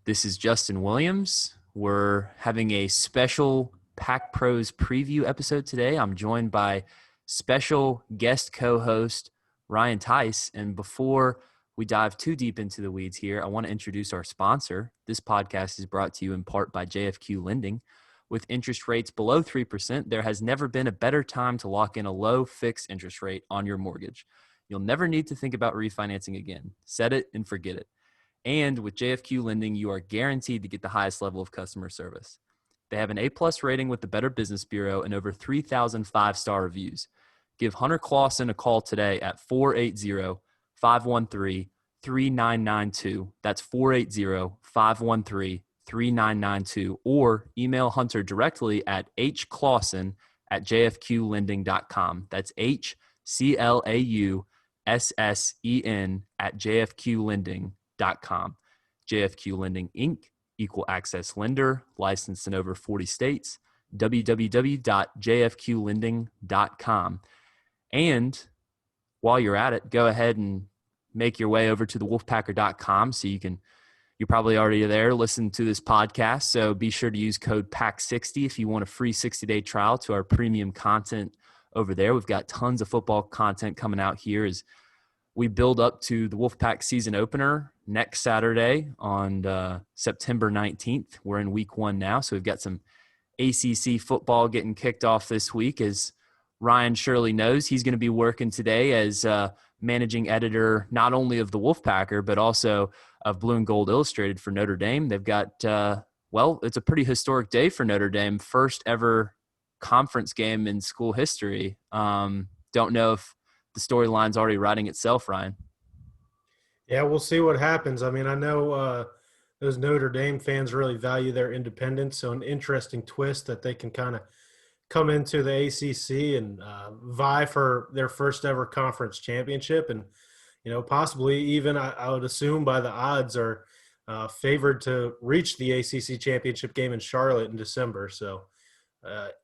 This is Justin Williams. We're having a special Pack Pros preview episode today. I'm joined by special guest co-host Ryan Tice. And before we dive too deep into the weeds here, I want to introduce our sponsor. This podcast is brought to you in part by JFQ Lending. With interest rates below 3%, there has never been a better time to lock in a low fixed interest rate on your mortgage. You'll never need to think about refinancing again. Set it and forget it. And with JFQ Lending, you are guaranteed to get the highest level of customer service. They have an A-plus rating with the Better Business Bureau and over 3,000 five-star reviews. Give Hunter Clausen a call today at 480-513-3992. That's 480-513-3992. Or email Hunter directly at hclausen@jfqlending.com. That's HCLAUSSEN @jfqlending.com. JFQ Lending, Inc., Equal Access Lender, licensed in over 40 states, www.jfqlending.com. And while you're at it, go ahead and make your way over to the wolfpacker.com so you're probably already there listening to this podcast. So be sure to use code PACK60 if you want a free 60-day trial to our premium content over there. We've got tons of football content coming out here as we build up to the Wolfpack season opener next Saturday on September 19th. We're in week 1 now, so we've got some ACC football getting kicked off this week. As Ryan surely knows, he's going to be working today as managing editor not only of the Wolfpacker, but also of Blue and Gold Illustrated for Notre Dame. They've got, it's a pretty historic day for Notre Dame. First ever conference game in school history. Don't know if the storyline's already writing itself, Ryan. Yeah, we'll see what happens. I mean, I know those Notre Dame fans really value their independence, so an interesting twist that they can kind of come into the ACC and vie for their first ever conference championship. And, possibly even, I would assume by the odds, are favored to reach the ACC championship game in Charlotte in December. So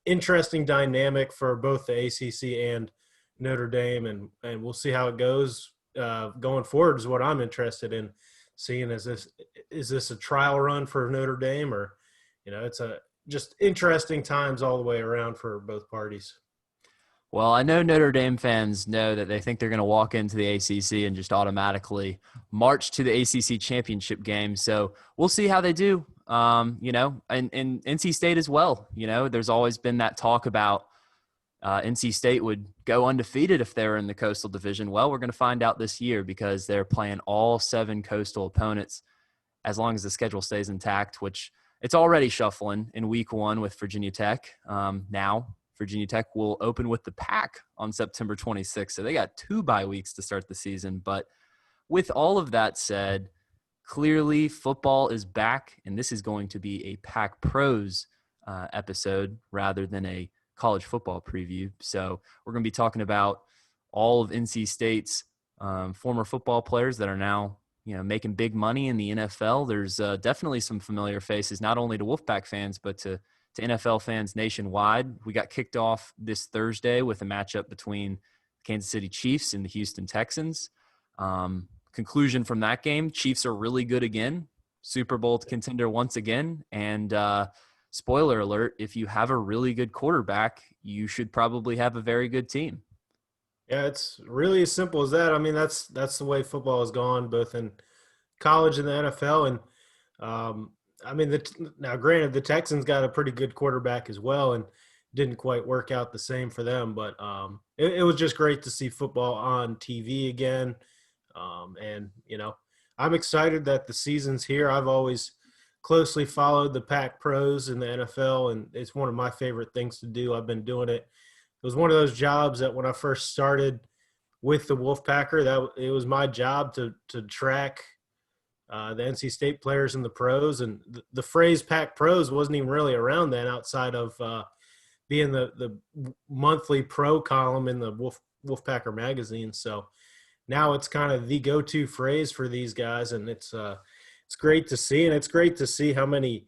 interesting dynamic for both the ACC and Notre Dame, and we'll see how it goes going forward is what I'm interested in seeing. Is this a trial run for Notre Dame, or it's just interesting times all the way around for both parties. Well, I know Notre Dame fans know that they think they're going to walk into the ACC and just automatically march to the ACC championship game. So we'll see how they do. And NC State as well. There's always been that talk about NC State would go undefeated if they were in the Coastal Division. Well, we're going to find out this year because they're playing all 7 Coastal opponents as long as the schedule stays intact, which it's already shuffling in week 1 with Virginia Tech. Now, Virginia Tech will open with the Pack on September 26th. So they got 2 bye weeks to start the season. But with all of that said, clearly football is back, and this is going to be a Pack Pros episode rather than a college football preview. So we're going to be talking about all of NC State's former football players that are now, making big money in the NFL. There's definitely some familiar faces, not only to Wolfpack fans, but to NFL fans nationwide. We got kicked off this Thursday with a matchup between Kansas City Chiefs and the Houston Texans. Conclusion from that game, Chiefs are really good again, Super Bowl contender once again, and spoiler alert, if you have a really good quarterback, you should probably have a very good team. Yeah, it's really as simple as that. I mean, that's the way football has gone, both in college and the NFL. And, now granted, the Texans got a pretty good quarterback as well and didn't quite work out the same for them. But it was just great to see football on TV again. I'm excited that the season's here. I've always closely followed the Pack Pros in the NFL, and it's one of my favorite things to do. I've been doing it. It was one of those jobs that when I first started with the Wolfpacker, that it was my job to track the NC State players in the pros. And the phrase Pack Pros wasn't even really around then outside of being the monthly pro column in the Wolfpacker magazine. So now it's kind of the go-to phrase for these guys, and it's great to see. And it's great to see how many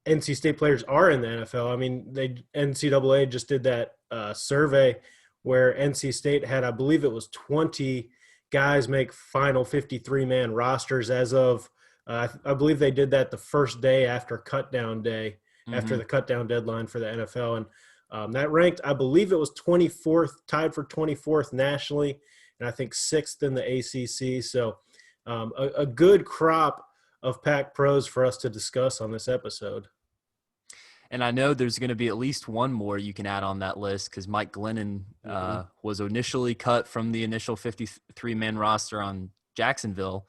NC State players are in the NFL. I mean, NCAA just did that survey where NC State had, I believe it was 20 guys make final 53-man rosters as of I believe they did that the first day after cutdown day, after Mm-hmm. the cutdown deadline for the NFL. And that ranked, I believe it was 24th, tied for 24th nationally, and I think 6th in the ACC. So a good crop of Pac pros for us to discuss on this episode. And I know there's going to be at least one more you can add on that list because Mike Glennon was initially cut from the initial 53-man roster on Jacksonville.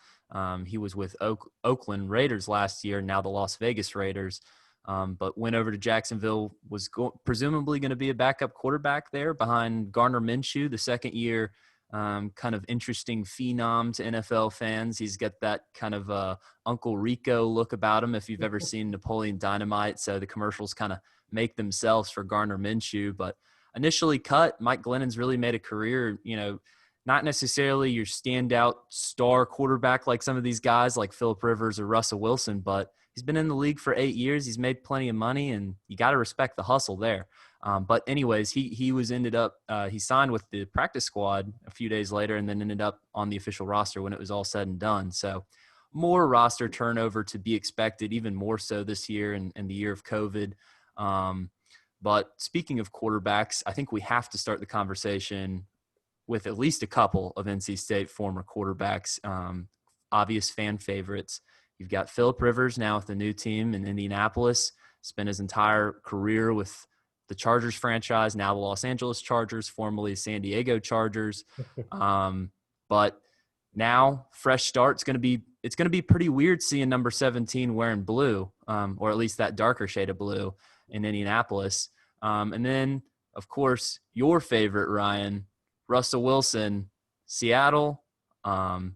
He was with Oakland Raiders last year, now the Las Vegas Raiders, but went over to Jacksonville, was presumably going to be a backup quarterback there behind Gardner Minshew, the second-year kind of interesting phenom to NFL fans. He's got that kind of Uncle Rico look about him if you've ever seen Napoleon Dynamite. So the commercials kind of make themselves for Gardner Minshew. But initially cut, Mike Glennon's really made a career, not necessarily your standout star quarterback like some of these guys like Phillip Rivers or Russell Wilson, but he's been in the league for 8 years. He's made plenty of money, and you got to respect the hustle there. But anyways, he signed with the practice squad a few days later and then ended up on the official roster when it was all said and done. So more roster turnover to be expected, even more so this year and the year of COVID. But speaking of quarterbacks, I think we have to start the conversation with at least a couple of NC State former quarterbacks, obvious fan favorites. You've got Phillip Rivers now with the new team in Indianapolis, spent his entire career with the Chargers franchise, now the Los Angeles Chargers, formerly San Diego Chargers. But now fresh start. It's going to be pretty weird seeing number 17 wearing blue, or at least that darker shade of blue in Indianapolis. And then, of course, your favorite, Ryan, Russell Wilson, Seattle.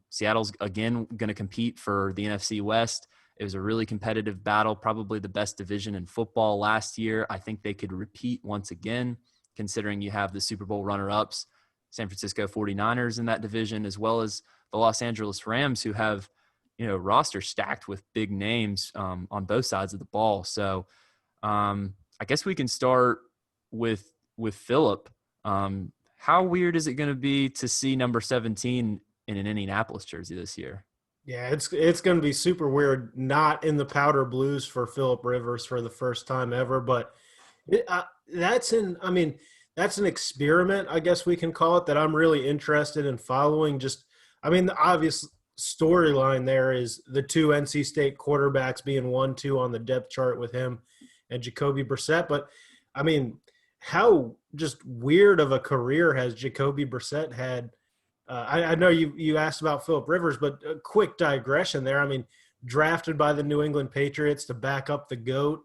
Seattle's again going to compete for the NFC West. It was a really competitive battle, probably the best division in football last year. I think they could repeat once again, considering you have the Super Bowl runner-ups, San Francisco 49ers in that division, as well as the Los Angeles Rams, who have, roster stacked with big names on both sides of the ball. So I guess we can start with Phillip. How weird is it going to be to see number 17 in an Indianapolis jersey this year? Yeah, it's going to be super weird, not in the powder blues for Phillip Rivers for the first time ever, but that's an experiment, I guess we can call it, that I'm really interested in following. The obvious storyline there is the two NC State quarterbacks being 1-2 on the depth chart with him and Jacoby Brissett, but how just weird of a career has Jacoby Brissett had? I know you asked about Phillip Rivers, but a quick digression there. Drafted by the New England Patriots to back up the GOAT,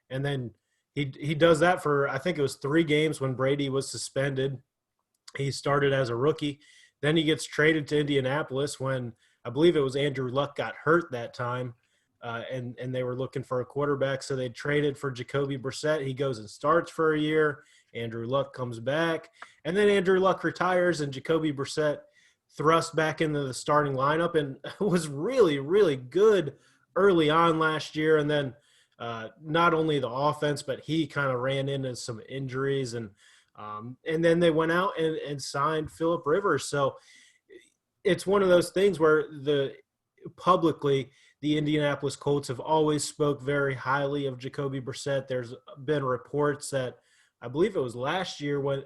and then he does that for, I think it was 3 games when Brady was suspended. He started as a rookie. Then he gets traded to Indianapolis when I believe it was Andrew Luck got hurt that time, and they were looking for a quarterback, so they traded for Jacoby Brissett. He goes and starts for a year. Andrew Luck comes back, and then Andrew Luck retires, and Jacoby Brissett thrust back into the starting lineup and was really, really good early on last year. And then not only the offense, but he kind of ran into some injuries, and then they went out and signed Phillip Rivers. So it's one of those things where publicly the Indianapolis Colts have always spoke very highly of Jacoby Brissett. There's been reports that I believe it was last year when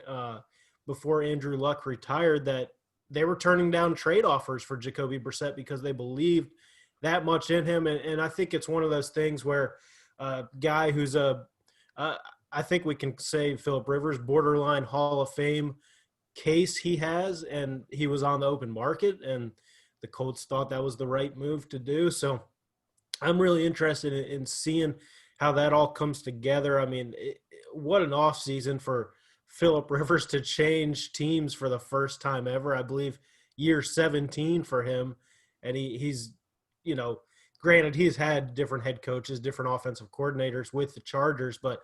before Andrew Luck retired that they were turning down trade offers for Jacoby Brissett because they believed that much in him. And I think it's one of those things where a guy who's I think we can say Phillip Rivers, borderline Hall of Fame case he has, and he was on the open market, and the Colts thought that was the right move to do. So I'm really interested in seeing how that all comes together. What an offseason for Phillip Rivers to change teams for the first time ever. I believe year 17 for him. And he's, granted he's had different head coaches, different offensive coordinators with the Chargers, but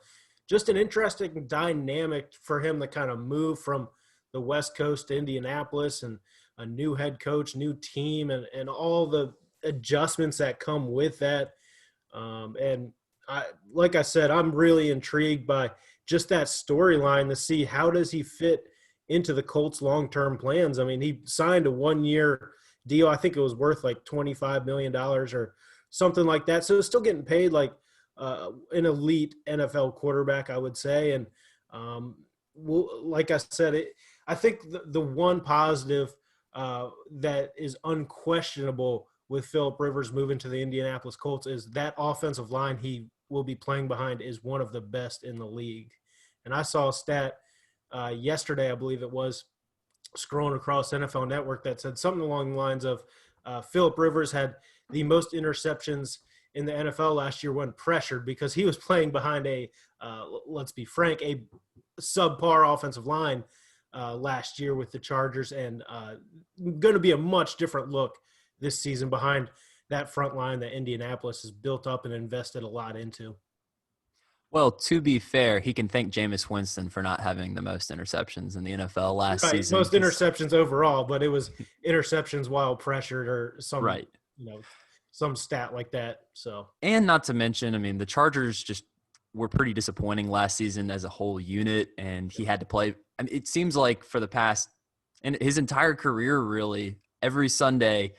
just an interesting dynamic for him to kind of move from the West Coast to Indianapolis, and a new head coach, new team, and all the adjustments that come with that. Like I said, I'm really intrigued by just that storyline to see how does he fit into the Colts' long-term plans. He signed a 1-year deal. I think it was worth like $25 million or something like that. So still getting paid like an elite NFL quarterback, I would say. And like I said, I think the one positive that is unquestionable with Phillip Rivers moving to the Indianapolis Colts is that offensive line he will be playing behind is one of the best in the league. And I saw a stat yesterday, I believe it was, scrolling across NFL Network that said something along the lines of Phillip Rivers had the most interceptions in the NFL last year when pressured because he was playing behind let's be frank, a subpar offensive line last year with the Chargers, and going to be a much different look this season behind that front line that Indianapolis has built up and invested a lot into. Well, to be fair, he can thank Jameis Winston for not having the most interceptions in the NFL last season. Most interceptions overall, but it was interceptions while pressured or some, some stat like that. So, and not to mention, I mean, the Chargers just were pretty disappointing last season as a whole unit, and he had to play. I mean, it seems like for the past and his entire career, really, every Sunday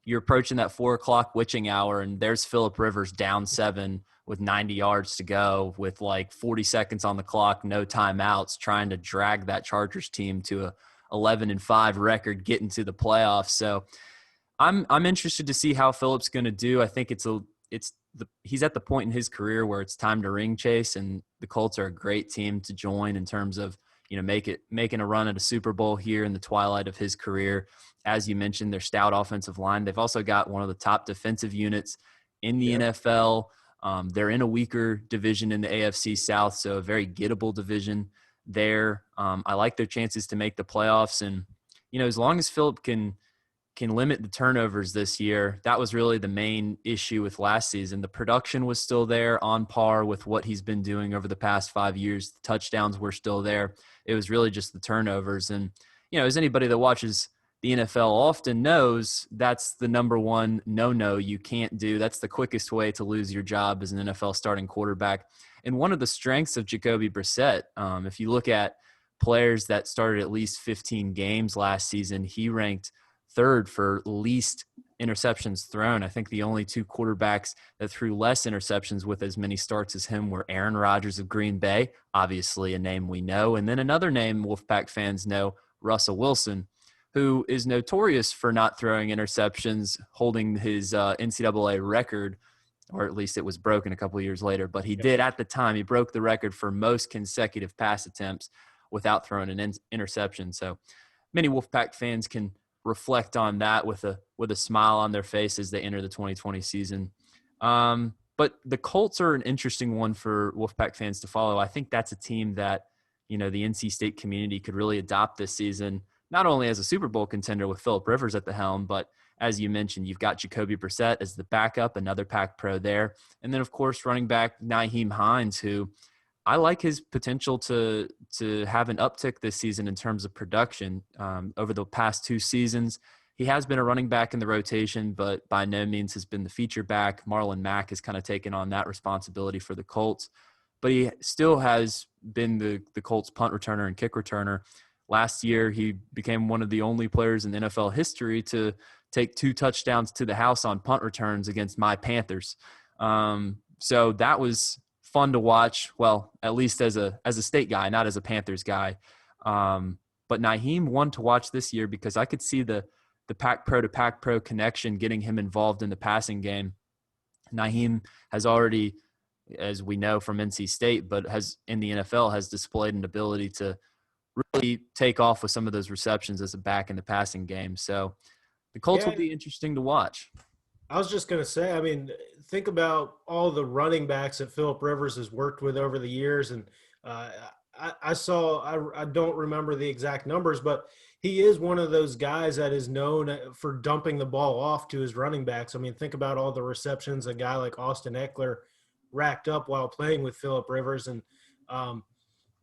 you're approaching that 4:00 witching hour, and there's Phillip Rivers down 7 with 90 yards to go with like 40 seconds on the clock, no timeouts, trying to drag that Chargers team to a 11-5 record, get into the playoffs. So I'm interested to see how Phillip's going to do. I think he's at the point in his career where it's time to ring chase, and the Colts are a great team to join in terms of, making a run at a Super Bowl here in the twilight of his career. As you mentioned, their stout offensive line. They've also got one of the top defensive units in the NFL. They're in a weaker division in the AFC South, so a very gettable division there. I like their chances to make the playoffs, and as long as Phillip can limit the turnovers this year, that was really the main issue with last season. The production was still there, on par with what he's been doing over the past 5 years. The touchdowns were still there. It was really just the turnovers, and as anybody that watches the NFL often knows, that's the number one no you can't do. That's the quickest way to lose your job as an NFL starting quarterback. And one of the strengths of Jacoby Brissett, if you look at players that started at least 15 games last season, he ranked third for least interceptions thrown. I think the only 2 quarterbacks that threw less interceptions with as many starts as him were Aaron Rodgers of Green Bay, obviously a name we know, and then another name Wolfpack fans know, Russell Wilson, who is notorious for not throwing interceptions, holding his NCAA record, or at least it was broken a couple of years later. But he did at the time. He broke the record for most consecutive pass attempts without throwing an interception. So many Wolfpack fans can reflect on that with a smile on their face as they enter the 2020 season. But the Colts are an interesting one for Wolfpack fans to follow. I think that's a team that, the NC State community could really adopt this season, not only as a Super Bowl contender with Phillip Rivers at the helm, but as you mentioned, you've got Jacoby Brissett as the backup, another Pac Pro there. And then, of course, running back Naheem Heinz, who I like his potential to have an uptick this season in terms of production. Over the past 2 seasons, he has been a running back in the rotation, but by no means has been the feature back. Marlon Mack has kind of taken on that responsibility for the Colts, but he still has been the Colts punt returner and kick returner. Last year, he became one of the only players in NFL history to take 2 touchdowns to the house on punt returns against my Panthers. So that was fun to watch. Well, at least as a State guy, not as a Panthers guy. But Naheem won to watch this year because I could see the Pac Pro to Pac Pro connection getting him involved in the passing game. Naheem has already, as we know from NC State, but has in the NFL, has displayed an ability to really take off with some of those receptions as a back in the passing game. So the Colts will be interesting to watch. I was just going to say, I mean, think about all the running backs that Phillip Rivers has worked with over the years. And I don't remember the exact numbers, but he is one of those guys that is known for dumping the ball off to his running backs. I mean, think about all the receptions a guy like Austin Eckler racked up while playing with Phillip Rivers. And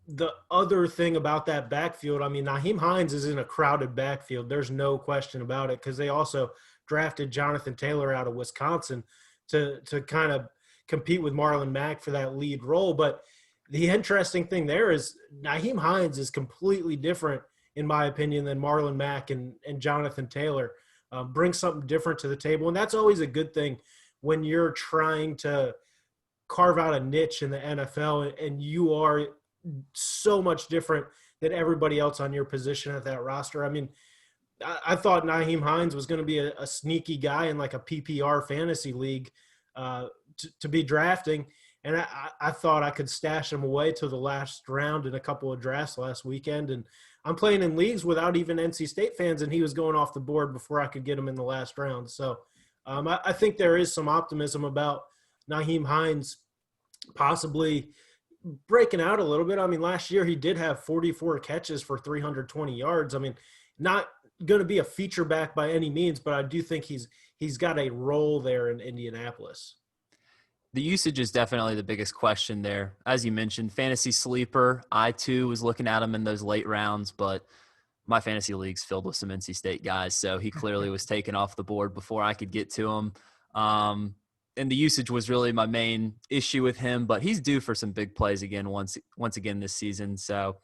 the other thing about that backfield, I mean, Naheem Heinz is in a crowded backfield. There's no question about it, because they also drafted Jonathan Taylor out of Wisconsin to kind of compete with Marlon Mack for that lead role. But the interesting thing there is Naheem Heinz is completely different, in my opinion, than Marlon Mack and Jonathan Taylor. Brings something different to the table, and that's always a good thing when you're trying to carve out a niche in the NFL and you are so much different than everybody else on your position at that roster. I mean, I thought Naheem Heinz was going to be a sneaky guy in like a PPR fantasy league to be drafting. And I thought I could stash him away to the last round in a couple of drafts last weekend. And I'm playing in leagues without even NC State fans, and he was going off the board before I could get him in the last round. So I think there is some optimism about Naheem Heinz possibly breaking out a little bit. I mean, last year he did have 44 catches for 320 yards. I mean, not going to be a feature back by any means, but I do think he's got a role there in Indianapolis. The usage is definitely the biggest question there. As you mentioned, fantasy sleeper. I, too, was looking at him in those late rounds, but my fantasy league's filled with some NC State guys, so he clearly was taken off the board before I could get to him. And the usage was really my main issue with him, but he's due for some big plays again once again this season. So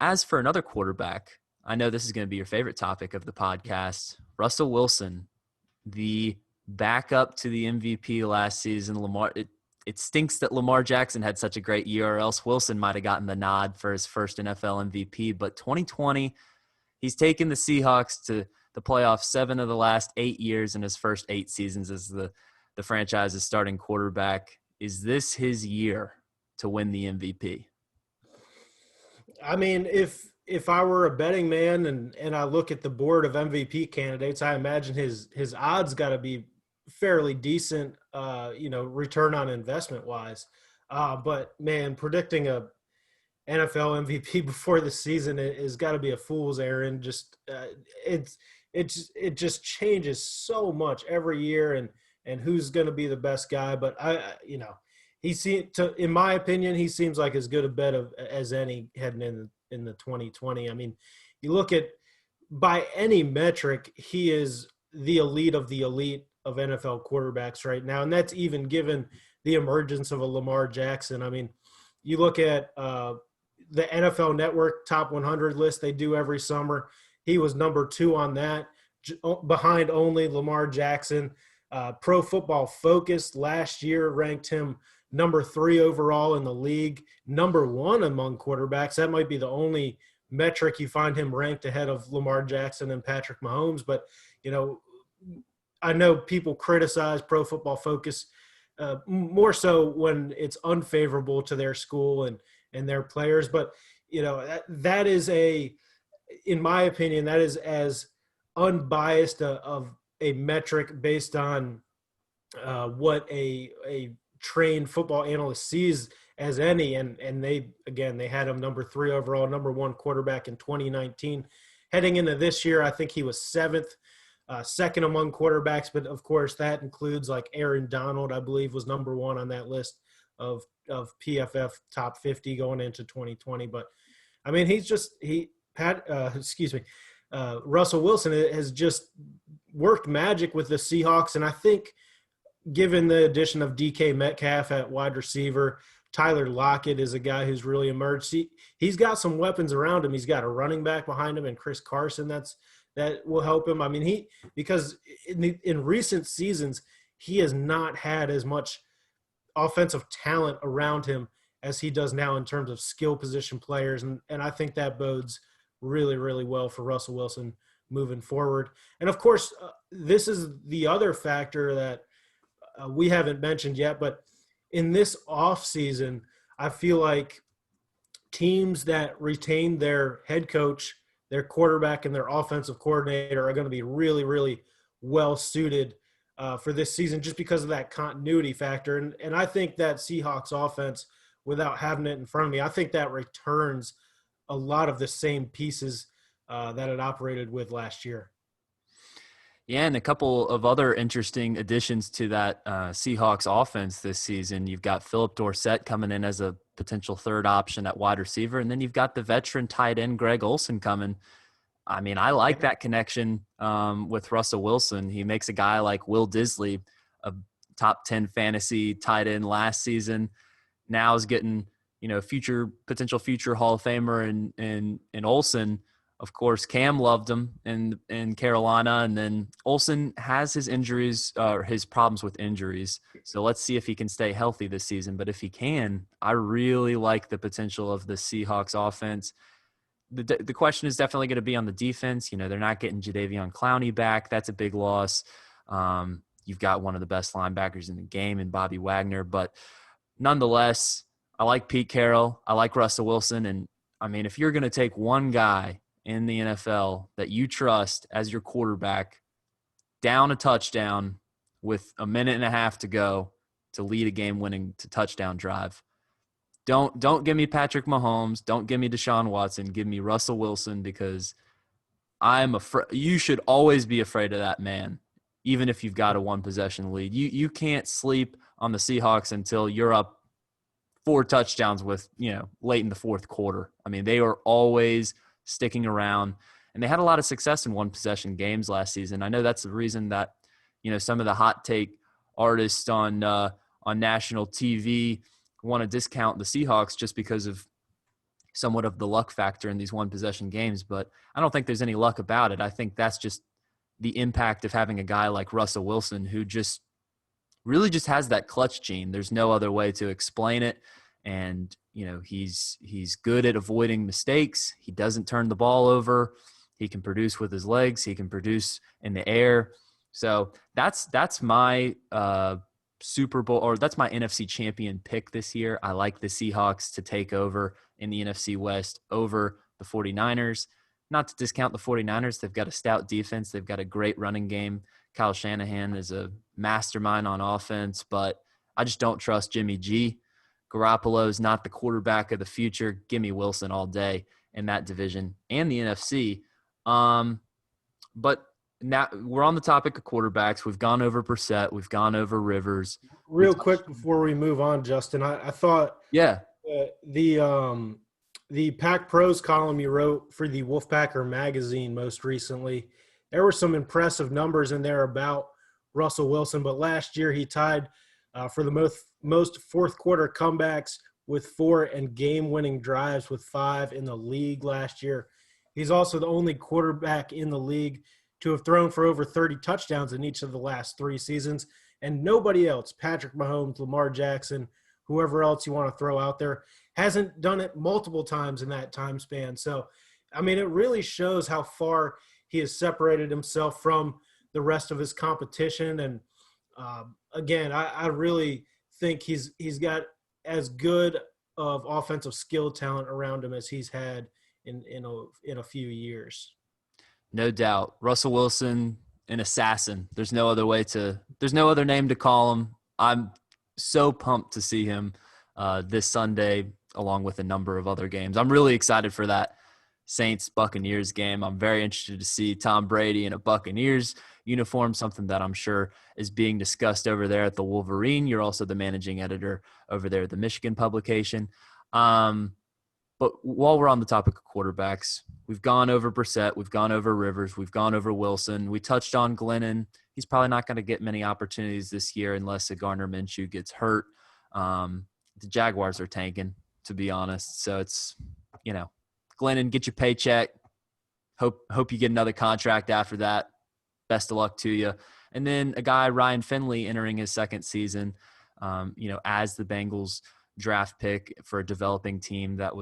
as for another quarterback, I know this is going to be your favorite topic of the podcast, Russell Wilson, the backup to the MVP last season. It stinks that Lamar Jackson had such a great year, or else Wilson might have gotten the nod for his first NFL MVP. But 2020, he's taken the Seahawks to the playoffs 7 of the last 8 years in his first 8 seasons as the franchise's starting quarterback. Is this his year to win the MVP? I mean, if I were a betting man and I look at the board of MVP candidates, I imagine his odds got to be fairly decent, return on investment wise. But man, predicting a NFL MVP before the season is got to be a fool's errand. Just it just changes so much every year, and who's going to be the best guy. But in my opinion, he seems like as good a bet as any heading in the 2020. I mean, you look at by any metric, he is the elite of NFL quarterbacks right now. And that's even given the emergence of a Lamar Jackson. I mean, you look at the NFL Network top 100 list they do every summer. He was number 2 on that, behind only Lamar Jackson. Pro Football Focus last year ranked him number 3 overall in the league, number 1 among quarterbacks. That might be the only metric you find him ranked ahead of Lamar Jackson and Patrick Mahomes. But, I know people criticize Pro Football Focus more so when it's unfavorable to their school and their players. But, that is in my opinion, that is as unbiased of a metric based on what a trained football analyst sees as any. And they had him number 3 overall, number 1 quarterback in 2019. Heading into this year, I think he was 7th. Second among quarterbacks, but of course that includes like Aaron Donald, I believe, was number 1 on that list of PFF top 50 going into 2020. But I mean, Russell Wilson has just worked magic with the Seahawks, and I think given the addition of DK Metcalf at wide receiver, Tyler Lockett is a guy who's really emerged. He's got some weapons around him. He's got a running back behind him and Chris Carson that will help him. I mean, because in recent seasons, he has not had as much offensive talent around him as he does now in terms of skill position players. And I think that bodes really, really well for Russell Wilson moving forward. And of course, this is the other factor that we haven't mentioned yet, but in this offseason, I feel like teams that retain their head coach, their quarterback, and their offensive coordinator are going to be really, really well suited for this season just because of that continuity factor. And I think that Seahawks offense, without having it in front of me, I think that returns a lot of the same pieces that it operated with last year. Yeah, and a couple of other interesting additions to that Seahawks offense this season. You've got Phillip Dorsett coming in as a potential third option at wide receiver, and then you've got the veteran tight end Greg Olsen coming. I mean, I like that connection with Russell Wilson. He makes a guy like Will Disley, a top 10 fantasy tight end last season, now is getting potential future Hall of Famer in Olsen. Of course, Cam loved him in Carolina, and then Olsen has his injuries, his problems with injuries. So let's see if he can stay healthy this season. But if he can, I really like the potential of the Seahawks offense. The question is definitely going to be on the defense. You know, they're not getting Jadeveon Clowney back. That's a big loss. You've got one of the best linebackers in the game in Bobby Wagner. But nonetheless, I like Pete Carroll. I like Russell Wilson. And, I mean, if you're going to take one guy in the NFL that you trust as your quarterback down a touchdown with a minute and a half to go to lead a game-winning touchdown drive, don't give me Patrick Mahomes. Don't give me Deshaun Watson. Give me Russell Wilson, because I'm afraid. You should always be afraid of that man, even if you've got a one-possession lead. You can't sleep on the Seahawks until you're up 4 touchdowns with, late in the fourth quarter. I mean, they are always sticking around, and they had a lot of success in one-possession games last season. I know that's the reason that, some of the hot take artists on national TV want to discount the Seahawks just because of somewhat of the luck factor in these one-possession games. But I don't think there's any luck about it. I think that's just the impact of having a guy like Russell Wilson, who just really just has that clutch gene. There's no other way to explain it. And, he's good at avoiding mistakes. He doesn't turn the ball over. He can produce with his legs. He can produce in the air. So that's my Super Bowl, or that's my NFC champion pick this year. I like the Seahawks to take over in the NFC West over the 49ers. Not to discount the 49ers. They've got a stout defense. They've got a great running game. Kyle Shanahan is a mastermind on offense, but I just don't trust Jimmy G. Garoppolo is not the quarterback of the future. Give me Wilson all day in that division and the NFC. But now we're on the topic of quarterbacks. We've gone over Brissett. We've gone over Rivers. Real quick before we move on, Justin, I thought the Pack Pros column you wrote for the Wolfpacker magazine most recently, there were some impressive numbers in there about Russell Wilson, but last year he tied for the most fourth quarter comebacks with 4 and game-winning drives with 5 in the league last year. He's also the only quarterback in the league to have thrown for over 30 touchdowns in each of the last 3 seasons, and nobody else, Patrick Mahomes, Lamar Jackson, whoever else you want to throw out there, hasn't done it multiple times in that time span. So, I mean, it really shows how far he has separated himself from the rest of his competition. And again, I really think he's got as good of offensive skill talent around him as he's had in a few years. No doubt. Russell Wilson, an assassin. There's no other name to call him. I'm so pumped to see him this Sunday, along with a number of other games. I'm really excited for that Saints-Buccaneers game. I'm very interested to see Tom Brady in a Buccaneers uniform, something that I'm sure is being discussed over there at the Wolverine. You're also the managing editor over there at the Michigan publication. But while we're on the topic of quarterbacks, we've gone over Brissett, we've gone over Rivers, we've gone over Wilson. We touched on Glennon. He's probably not going to get many opportunities this year unless a Gardner Minshew gets hurt. The Jaguars are tanking, to be honest. So it's, Glennon, get your paycheck. Hope you get another contract after that. Best of luck to you. And then a guy, Ryan Finley, entering his second season, as the Bengals draft pick for a developing team that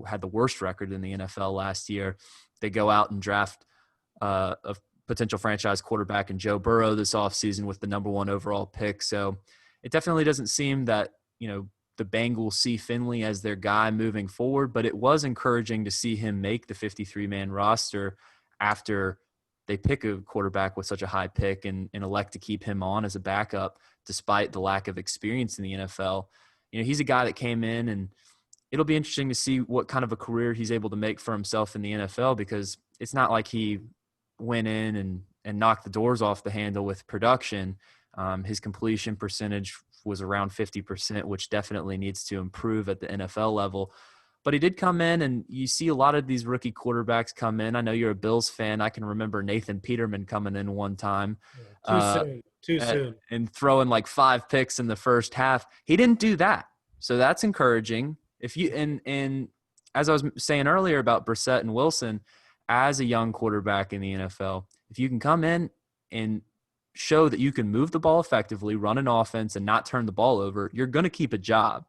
had the worst record in the NFL last year. They go out and draft a potential franchise quarterback in Joe Burrow this offseason with the number 1 overall pick. So it definitely doesn't seem that, the Bengals see Finley as their guy moving forward, but it was encouraging to see him make the 53-man roster after they pick a quarterback with such a high pick and elect to keep him on as a backup despite the lack of experience in the NFL. He's a guy that came in, and it'll be interesting to see what kind of a career he's able to make for himself in the NFL, because it's not like he went in and knocked the doors off the handle with production. His completion percentage was around 50%, which definitely needs to improve at the NFL level. But he did come in, and you see a lot of these rookie quarterbacks come in. I know you're a Bills fan. I can remember Nathan Peterman coming in one time. Too soon. And throwing like 5 picks in the first half. He didn't do that. So that's encouraging. And as I was saying earlier about Brissett and Wilson, as a young quarterback in the NFL, if you can come in and show that you can move the ball effectively, run an offense, and not turn the ball over, you're going to keep a job.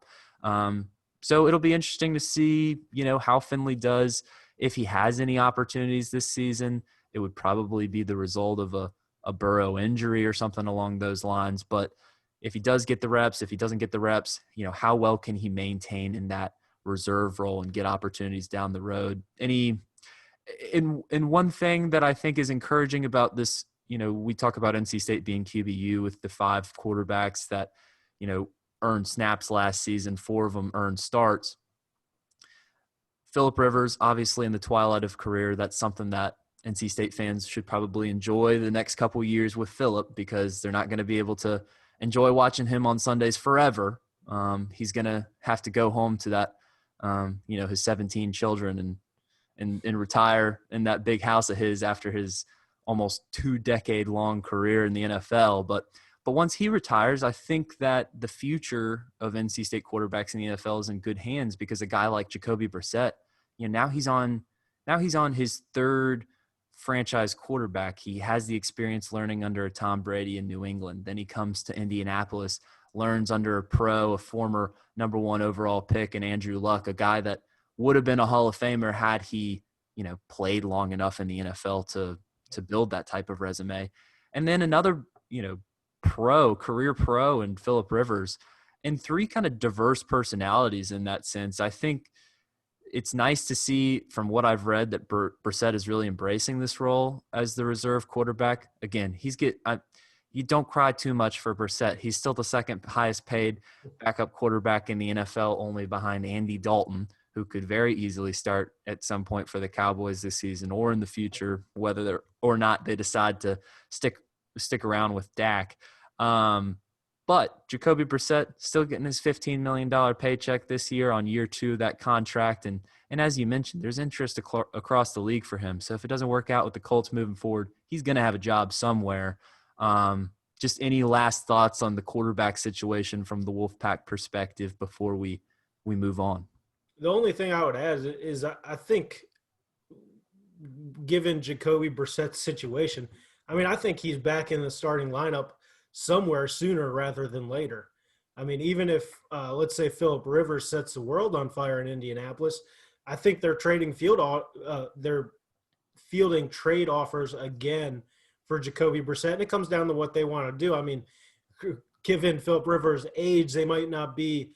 So it'll be interesting to see, how Finley does. If he has any opportunities this season, it would probably be the result of a Burrow injury or something along those lines. But if he does get the reps, if he doesn't get the reps, how well can he maintain in that reserve role and get opportunities down the road? In one thing that I think is encouraging about this, we talk about NC State being QBU with the 5 quarterbacks that, earned snaps last season, 4 of them earned starts. Phillip Rivers, obviously in the twilight of career, that's something that NC State fans should probably enjoy the next couple years with Phillip, because they're not going to be able to enjoy watching him on Sundays forever. He's going to have to go home to that, his 17 children and retire in that big house of his after his almost 2-decade-long career in the NFL. But once he retires, I think that the future of NC State quarterbacks in the NFL is in good hands, because a guy like Jacoby Brissett, now he's on his 3rd franchise quarterback. He has the experience learning under Tom Brady in New England. Then he comes to Indianapolis, learns under a former number 1 overall pick, and Andrew Luck, a guy that would have been a Hall of Famer had he, played long enough in the NFL to build that type of resume. And then another, career pro in Phillip Rivers, and 3 kind of diverse personalities in that sense. I think it's nice to see, from what I've read, that Brissett is really embracing this role as the reserve quarterback. Again, you don't cry too much for Brissett. He's still the 2nd highest paid backup quarterback in the NFL, only behind Andy Dalton, who could very easily start at some point for the Cowboys this season or in the future, whether or not they decide to stick around with Dak. But Jacoby Brissett still getting his $15 million paycheck this year on year 2 of that contract. And as you mentioned, there's interest across the league for him. So if it doesn't work out with the Colts moving forward, he's going to have a job somewhere. Just any last thoughts on the quarterback situation from the Wolfpack perspective before we move on? The only thing I would add is I think, given Jacoby Brissett's situation, I think he's back in the starting lineup somewhere sooner rather than later. Even if, let's say, Phillip Rivers sets the world on fire in Indianapolis, I think they're fielding trade offers again for Jacoby Brissett. And it comes down to what they want to do. Given Phillip Rivers' age, they might not be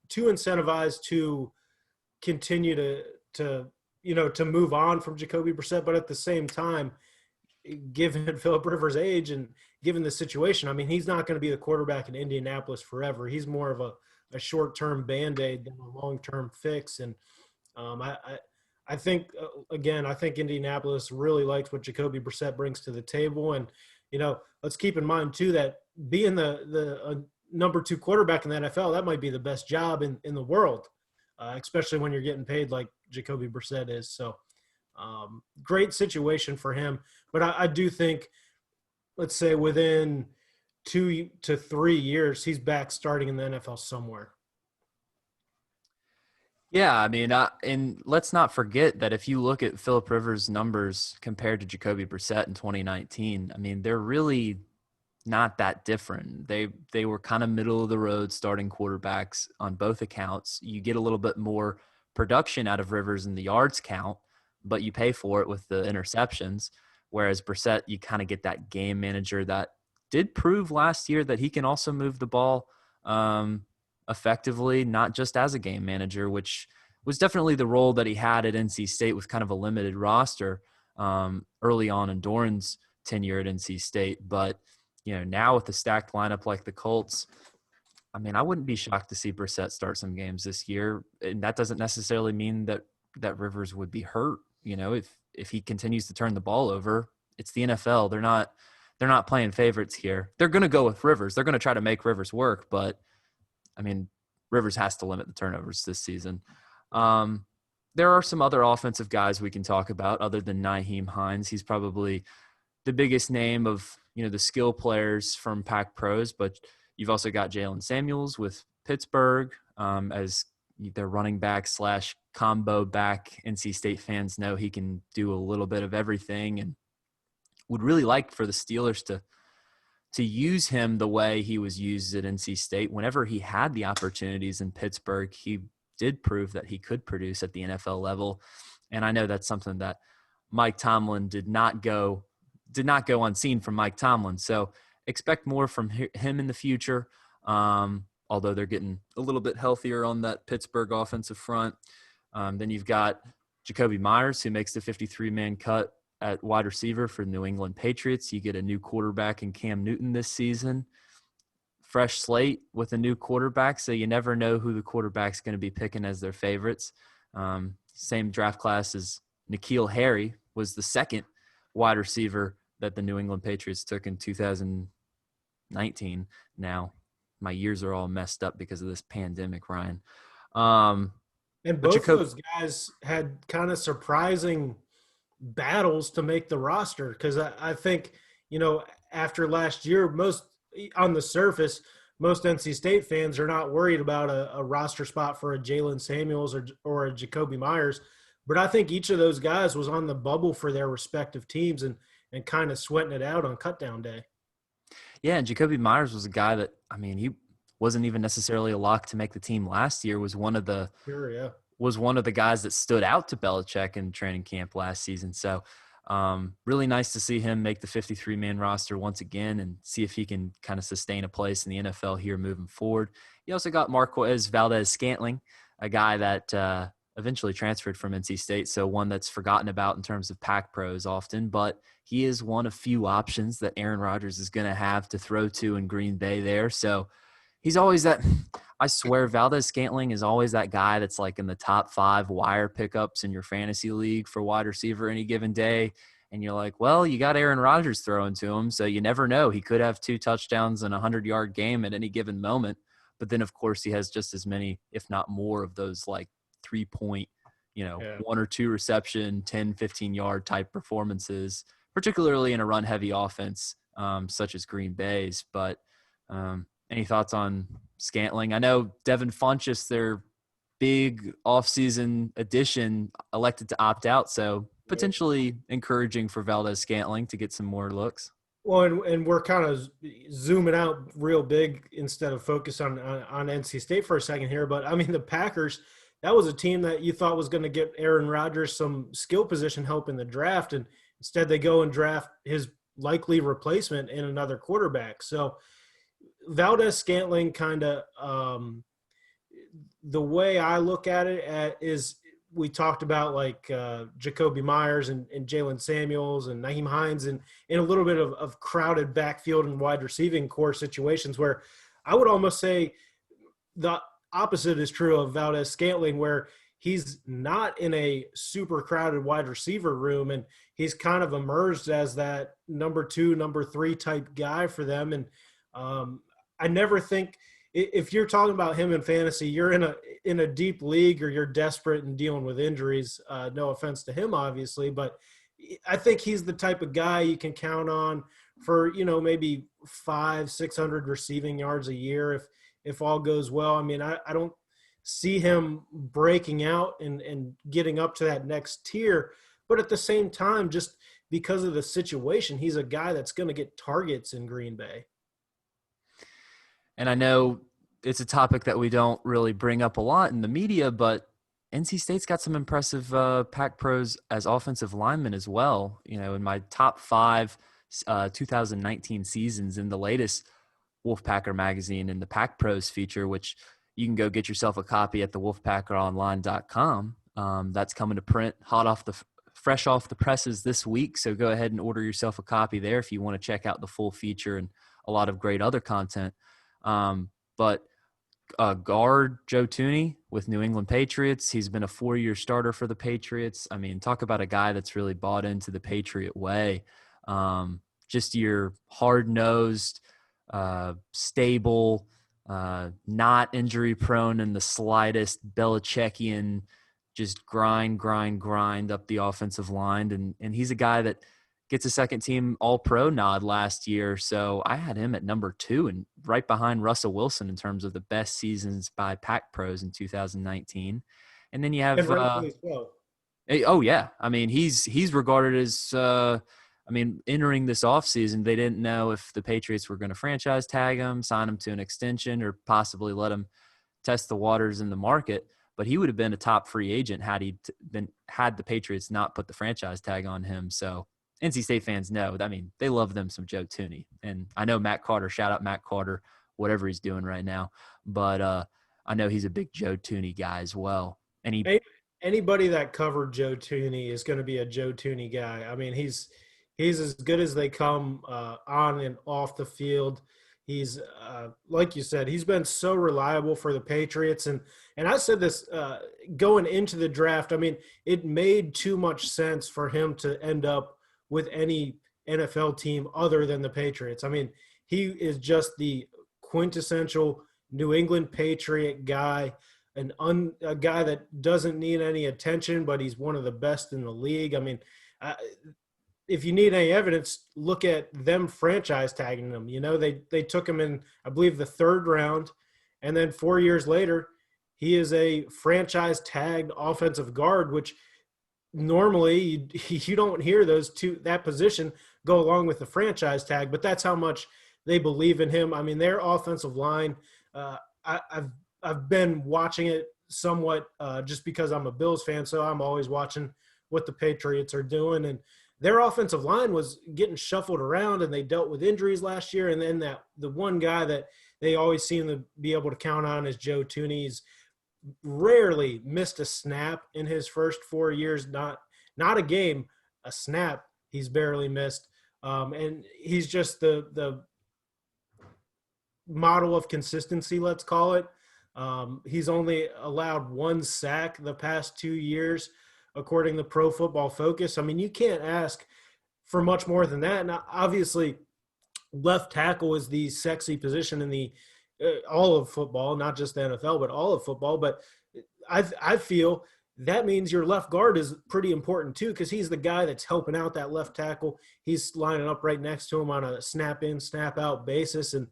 too incentivized to continue to move on from Jacoby Brissett. But at the same time, given Phillip Rivers' age and given the situation, he's not going to be the quarterback in Indianapolis forever. He's more of a short-term Band-Aid than a long-term fix. And I think, again, Indianapolis really likes what Jacoby Brissett brings to the table. And, let's keep in mind, too, that being the number 2 quarterback in the NFL, that might be the best job in the world, especially when you're getting paid like Jacoby Brissett is. So great situation for him. But I do think, let's say, within 2 to 3 years, he's back starting in the NFL somewhere. Yeah, and let's not forget that if you look at Phillip Rivers' numbers compared to Jacoby Brissett in 2019, they're really not that different. They were kind of middle of the road starting quarterbacks on both accounts. You get a little bit more production out of Rivers in the yards count, but you pay for it with the interceptions. Whereas Brissett, you kind of get that game manager that did prove last year that he can also move the ball effectively, not just as a game manager, which was definitely the role that he had at NC State with kind of a limited roster early on in Doran's tenure at NC State. But, now with the stacked lineup like the Colts, I wouldn't be shocked to see Brissett start some games this year. And that doesn't necessarily mean that Rivers would be hurt. If he continues to turn the ball over, it's the NFL. They're not playing favorites here. They're going to go with Rivers. They're going to try to make Rivers work, but Rivers has to limit the turnovers this season. There are some other offensive guys we can talk about other than Naheem Heinz. He's probably the biggest name of, the skill players from Pac Pros, but you've also got Jalen Samuels with Pittsburgh as, their running back / combo back. NC State fans know he can do a little bit of everything, and would really like for the Steelers to use him the way he was used at NC State. Whenever he had the opportunities in Pittsburgh, he did prove that he could produce at the NFL level. And I know that's something that Mike Tomlin did not go unseen from Mike Tomlin. So expect more from him in the future. Although they're getting a little bit healthier on that Pittsburgh offensive front. Then you've got Jacoby Myers, who makes the 53-man cut at wide receiver for the New England Patriots. You get a new quarterback in Cam Newton this season. Fresh slate with a new quarterback, so you never know who the quarterback's going to be picking as their favorites. Same draft class as N'Keal Harry was the second wide receiver that the New England Patriots took in 2019. Now, my years are all messed up because of this pandemic, Ryan. And both of those guys had kind of surprising battles to make the roster, because I think, after last year, on the surface, most NC State fans are not worried about a roster spot for a Jalen Samuels or a Jacoby Myers. But I think each of those guys was on the bubble for their respective teams and kind of sweating it out on cutdown day. Yeah, and Jacoby Myers was a guy that, he wasn't even necessarily a lock to make the team last year, was one of the guys that stood out to Belichick in training camp last season. So really nice to see him make the 53-man roster once again and see if he can kind of sustain a place in the NFL here moving forward. You also got Marquez Valdez Scantling, a guy that eventually transferred from NC State, so one that's forgotten about in terms of pack pros often, but he is one of few options that Aaron Rodgers is going to have to throw to in Green Bay there. So he's always that – I swear Valdez Scantling is always that guy that's like in the top 5 wire pickups in your fantasy league for wide receiver any given day. And you're like, well, you got Aaron Rodgers throwing to him, so you never know. He could have 2 touchdowns and a 100-yard game at any given moment. But then, of course, he has just as many, if not more, of those like 3-point, 1 or 2 reception, 10, 15-yard type performances, particularly in a run-heavy offense such as Green Bay's. But any thoughts on Scantling? I know Devin Funchess, their big offseason addition, elected to opt out, so potentially encouraging for Valdez Scantling to get some more looks. Well, and we're kind of zooming out real big instead of focus on NC State for a second here. But, the Packers, that was a team that you thought was going to get Aaron Rodgers some skill position help in the draft, and instead they go and draft his likely replacement in another quarterback. So Valdez Scantling kind of the way I look at it is we talked about like Jacoby Myers and Jalen Samuels and Naheem Heinz and in a little bit of crowded backfield and wide receiving core situations where I would almost say the opposite is true of Valdez Scantling, where he's not in a super crowded wide receiver room and he's kind of emerged as that number 2, number 3 type guy for them. And I never think if you're talking about him in fantasy, you're in a deep league or you're desperate and dealing with injuries. No offense to him, obviously, but I think he's the type of guy you can count on for, maybe 500-600 receiving yards a year if all goes well. I don't see him breaking out and getting up to that next tier, but at the same time, just because of the situation, he's a guy that's going to get targets in Green Bay. And I know it's a topic that we don't really bring up a lot in the media, but NC State's got some impressive Pac pros as offensive linemen as well. In my top 5 2019 seasons in the latest Wolfpacker magazine in the Pac Pros feature, which you can go get yourself a copy at the wolfpackeronline.com. That's coming to print fresh off the presses this week. So go ahead and order yourself a copy there if you want to check out the full feature and a lot of great other content. But guard Joe Tooney with New England Patriots. He's been a 4-year starter for the Patriots. Talk about a guy that's really bought into the Patriot way. Just your hard-nosed, stable, not injury-prone in the slightest, Belichickian, just grind up the offensive line. And he's a guy that gets a second-team All-Pro nod last year. So I had him at number 2 and right behind Russell Wilson in terms of the best seasons by Pac Pros in 2019. And then you have And rightfully so. oh yeah, I mean he's regarded as entering this offseason, they didn't know if the Patriots were going to franchise tag him, sign him to an extension, or possibly let him test the waters in the market. But he would have been a top free agent had had the Patriots not put the franchise tag on him. So NC State fans know. I mean, they love them some Joe Tooney. And I know Matt Carter, shout out Matt Carter, whatever he's doing right now. But I know he's a big Joe Tooney guy as well. And anybody that covered Joe Tooney is going to be a Joe Tooney guy. I mean, he's as good as they come on and off the field. He's like you said, he's been so reliable for the Patriots. And I said this going into the draft. I mean, it made too much sense for him to end up with any NFL team other than the Patriots. I mean, he is just the quintessential New England Patriot guy, a guy that doesn't need any attention, but he's one of the best in the league. I mean, if you need any evidence, look at them franchise tagging him. You know, they took him in, I believe, the 3rd round, and then 4 years later, he is a franchise tagged offensive guard, which normally you don't hear that position go along with the franchise tag, but that's how much they believe in him. I mean, their offensive line, I've been watching it somewhat just because I'm a Bills fan, so I'm always watching what the Patriots are doing. And their offensive line was getting shuffled around, and they dealt with injuries last year. And then the one guy that they always seem to be able to count on is Joe Tooney. He's rarely missed a snap in his first 4 years, not a game, a snap he's barely missed. And he's just the model of consistency, let's call it. He's only allowed 1 sack the past 2 years, according to Pro Football Focus. I mean, you can't ask for much more than that. Now, obviously, left tackle is the sexy position in the all of football, not just the NFL, but all of football. But I feel that means your left guard is pretty important too, because he's the guy that's helping out that left tackle. He's lining up right next to him on a snap-in, snap-out basis, and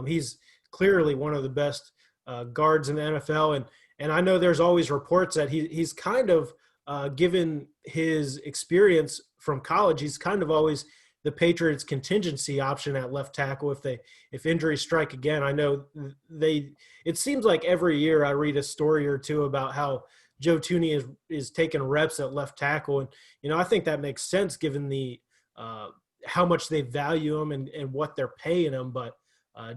he's clearly one of the best guards in the NFL. And I know there's always reports that he's kind of given his experience from college, he's kind of always the Patriots' contingency option at left tackle if injuries strike again. I know it seems like every year I read a story or two about how Joe Tooney is taking reps at left tackle. And, you know, I think that makes sense given the how much they value him and what they're paying him. But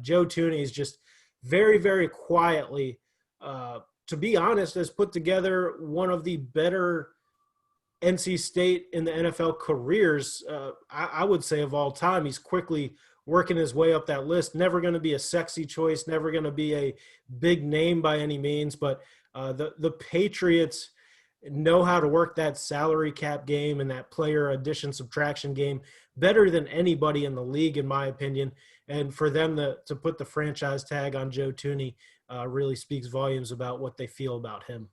Joe Tooney is just very, very quietly, to be honest, has put together one of the better NC State in the NFL careers, I would say, of all time. He's quickly working his way up that list. Never going to be a sexy choice, never going to be a big name by any means, but the Patriots know how to work that salary cap game and that player addition subtraction game better than anybody in the league, in my opinion. And for them to put the franchise tag on Joe Tooney really speaks volumes about what they feel about him.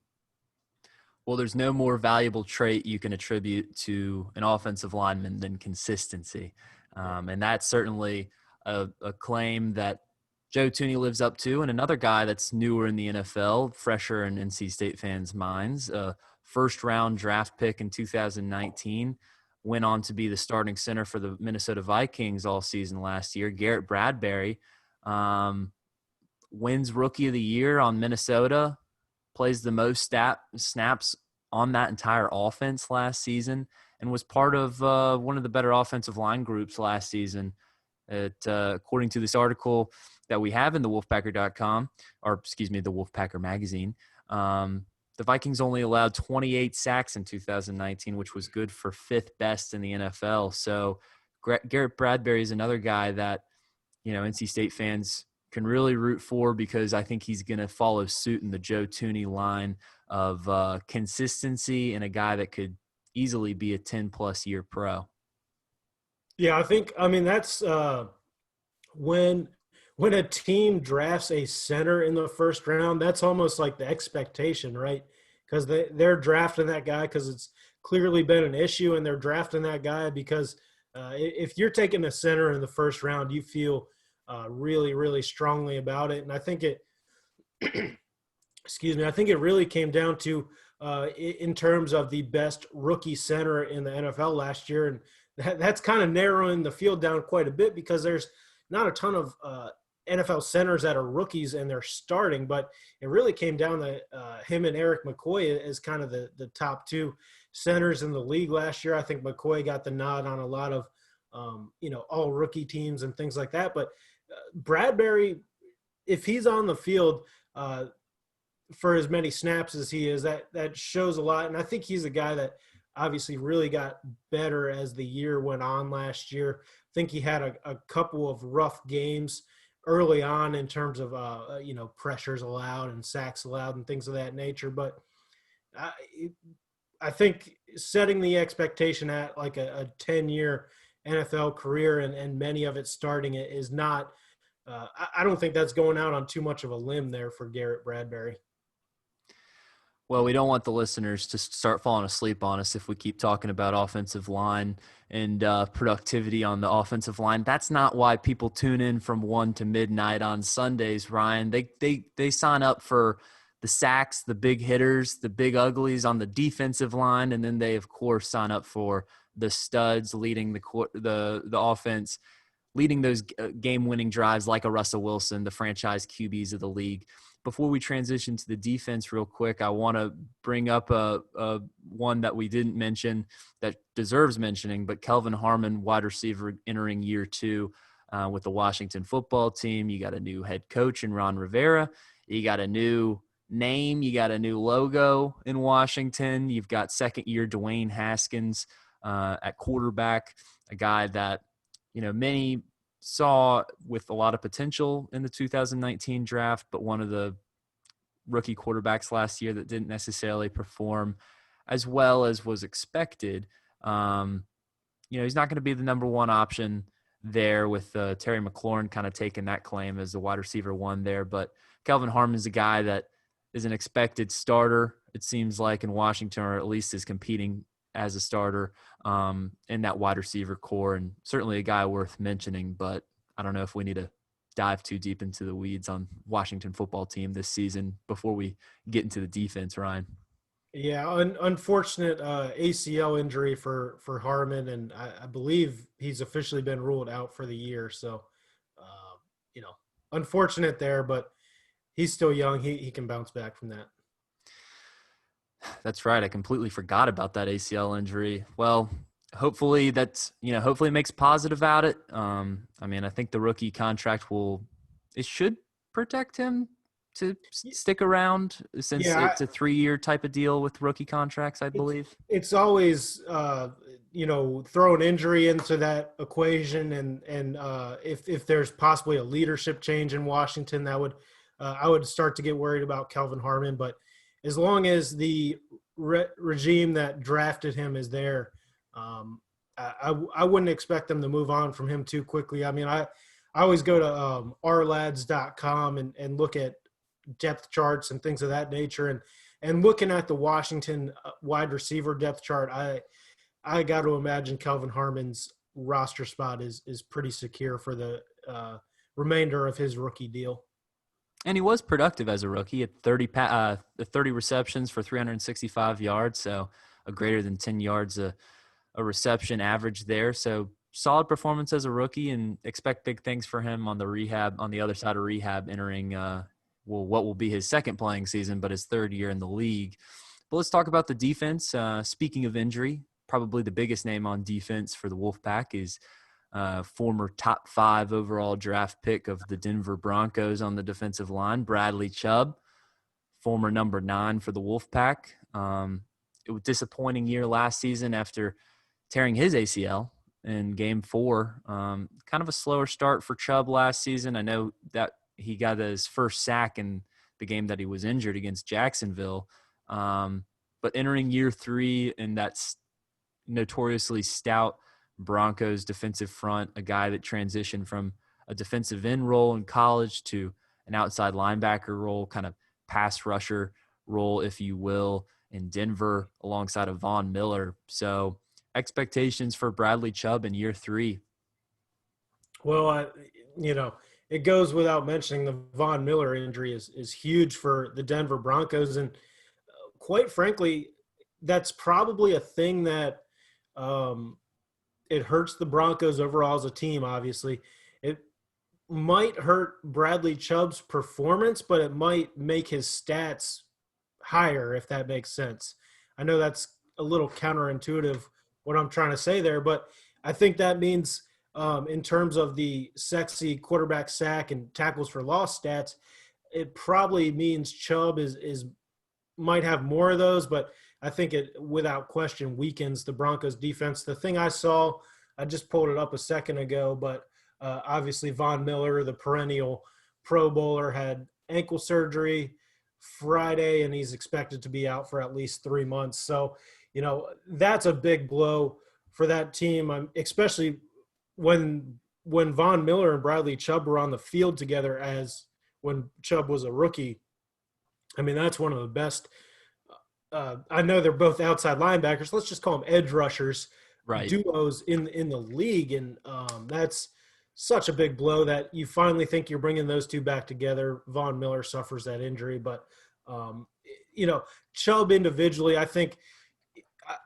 Well, there's no more valuable trait you can attribute to an offensive lineman than consistency. And that's certainly a claim that Joe Tooney lives up to. And another guy that's newer in the NFL, fresher in NC State fans' minds, first-round draft pick in 2019, went on to be the starting center for the Minnesota Vikings all season last year. Garrett Bradberry wins Rookie of the Year on Minnesota, plays the most snaps on that entire offense last season, and was part of one of the better offensive line groups last season. According to this article that we have in the Wolfpacker.com, or excuse me, the Wolfpacker magazine, the Vikings only allowed 28 sacks in 2019, which was good for 5th best in the NFL. So Garrett Bradberry is another guy that, you know, NC State fans can really root for, because I think he's going to follow suit in the Joe Tooney line of consistency and a guy that could easily be a 10-plus year pro. Yeah, I mean, that's when a team drafts a center in the first round, that's almost like the expectation, right? Because they're drafting that guy because it's clearly been an issue, and they're drafting that guy because if you're taking a center in the first round, you feel really, really strongly about it. And I think it, excuse me, I think it really came down to in terms of the best rookie center in the NFL last year. And that's kind of narrowing the field down quite a bit because there's not a ton of NFL centers that are rookies and they're starting, but it really came down to him and Eric McCoy as kind of the top two centers in the league last year. I think McCoy got the nod on a lot of, all rookie teams and things like that. But Bradberry, if he's on the field for as many snaps as he is, that shows a lot. And I think he's a guy that obviously really got better as the year went on last year. I think he had a couple of rough games early on in terms of, pressures allowed and sacks allowed and things of that nature. But I think setting the expectation at like a 10-year NFL career and many of it starting it is not I don't think that's going out on too much of a limb there for Garrett Bradberry. Well, we don't want the listeners to start falling asleep on us if we keep talking about offensive line and productivity on the offensive line. That's not why people tune in from 1 to midnight on Sundays, Ryan. They sign up for the sacks, the big hitters, the big uglies on the defensive line, and then they, of course, sign up for the studs leading the offense, leading those game-winning drives like a Russell Wilson, the franchise QBs of the league. Before we transition to the defense real quick, I want to bring up a one that we didn't mention that deserves mentioning, but Kelvin Harmon, wide receiver, entering year 2 with the Washington football team. You got a new head coach in Ron Rivera. You got a new name. You got a new logo in Washington. You've got second-year Dwayne Haskins at quarterback, a guy that, many saw with a lot of potential in the 2019 draft, but one of the rookie quarterbacks last year that didn't necessarily perform as well as was expected. He's not going to be the number one option there with Terry McLaurin kind of taking that claim as the wide receiver 1 there. But Kelvin Harmon is a guy that is an expected starter, it seems like, in Washington, or at least is competing as a starter in that wide receiver core, and certainly a guy worth mentioning. But I don't know if we need to dive too deep into the weeds on Washington football team this season before we get into the defense, Ryan. Yeah, unfortunate ACL injury for Harmon, and I believe he's officially been ruled out for the year. So, unfortunate there, but he's still young. He can bounce back from that. That's right. I completely forgot about that ACL injury. Well, hopefully hopefully it makes positive out it. I think the rookie contract should protect him to stick around since it's a 3-year type of deal with rookie contracts, I believe. It's always, throw an injury into that equation. And if there's possibly a leadership change in Washington, that would, I would start to get worried about Kelvin Harmon. But as long as the regime that drafted him is there, I wouldn't expect them to move on from him too quickly. I mean, I always go to ourlads.com and look at depth charts and things of that nature. And looking at the Washington wide receiver depth chart, I got to imagine Kelvin Harmon's roster spot is pretty secure for the remainder of his rookie deal. And he was productive as a rookie at 30 receptions for 365 yards, so a greater than 10 yards a reception average there. So solid performance as a rookie, and expect big things for him on the other side of rehab, entering what will be his second playing season, but his 3rd year in the league. But let's talk about the defense. Speaking of injury, probably the biggest name on defense for the Wolfpack is former top 5 overall draft pick of the Denver Broncos on the defensive line, Bradley Chubb, former number 9 for the Wolfpack. It was a disappointing year last season after tearing his ACL in game 4. Kind of a slower start for Chubb last season. I know that he got his first sack in the game that he was injured against Jacksonville. But entering year 3 in that notoriously stout Broncos defensive front, a guy that transitioned from a defensive end role in college to an outside linebacker role, kind of pass rusher role, if you will, in Denver alongside of Von Miller. So expectations for Bradley Chubb in year 3? Well, it goes without mentioning the Von Miller injury is huge for the Denver Broncos. And quite frankly, that's probably a thing that it hurts the Broncos overall as a team, obviously. It might hurt Bradley Chubb's performance, but it might make his stats higher, if that makes sense. I know that's a little counterintuitive what I'm trying to say there, but I think that means in terms of the sexy quarterback sack and tackles for loss stats, it probably means Chubb is might have more of those, but I think it without question weakens the Broncos defense. The thing I saw, I just pulled it up a second ago, but obviously Von Miller, the perennial Pro Bowler, had ankle surgery Friday, and he's expected to be out for at least 3 months. So, that's a big blow for that team, especially when Von Miller and Bradley Chubb were on the field together as when Chubb was a rookie. I mean, that's one of the best. I know they're both outside linebackers. Let's just call them edge rushers, right, duos in the league. And that's such a big blow that you finally think you're bringing those two back together. Von Miller suffers that injury. But, Chubb individually, I think –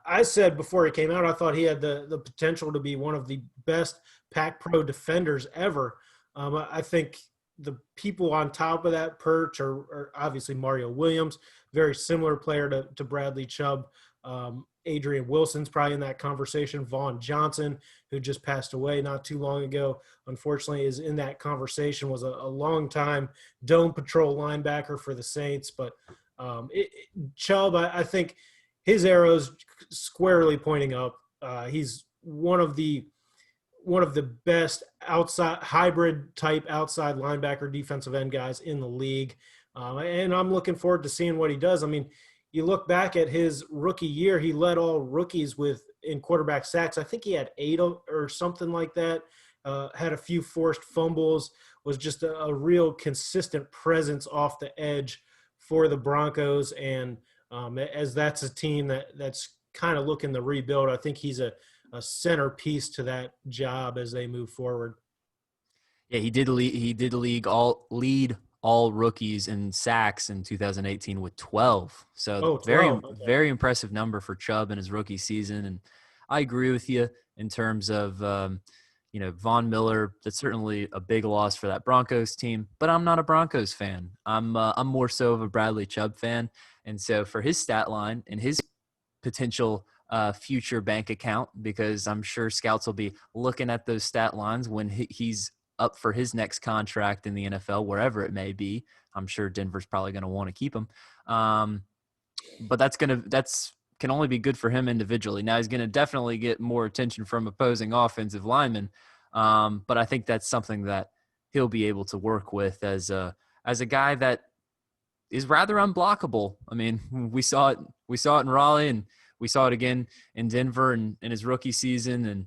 I said before he came out, I thought he had the potential to be one of the best Pac Pro defenders ever. I think the people on top of that perch are obviously Mario Williams, very similar player to Bradley Chubb. Adrian Wilson's probably in that conversation. Vaughn Johnson, who just passed away not too long ago, unfortunately is in that conversation, was a long-time Dome Patrol linebacker for the Saints. But Chubb, I think – his arrow's squarely pointing up. He's one of the best outside hybrid type outside linebacker defensive end guys in the league. And I'm looking forward to seeing what he does. I mean, you look back at his rookie year, he led all rookies in quarterback sacks. I think he had 8 or something like that. Had a few forced fumbles, was just a real consistent presence off the edge for the Broncos. And as that's a team that's kind of looking to rebuild, I think he's a centerpiece to that job as they move forward. Yeah, he did lead all rookies in sacks in 2018 with 12. So 12. Very impressive number for Chubb in his rookie season. And I agree with you in terms of Von Miller. That's certainly a big loss for that Broncos team. But I'm not a Broncos fan. I'm more so of a Bradley Chubb fan. And so for his stat line and his potential future bank account, because I'm sure scouts will be looking at those stat lines when he's up for his next contract in the NFL, wherever it may be. I'm sure Denver's probably going to want to keep him. But that's can only be good for him individually. Now he's going to definitely get more attention from opposing offensive linemen. But I think that's something that he'll be able to work with as a guy that is rather unblockable. I mean, we saw it in Raleigh, and we saw it again in Denver in his rookie season. And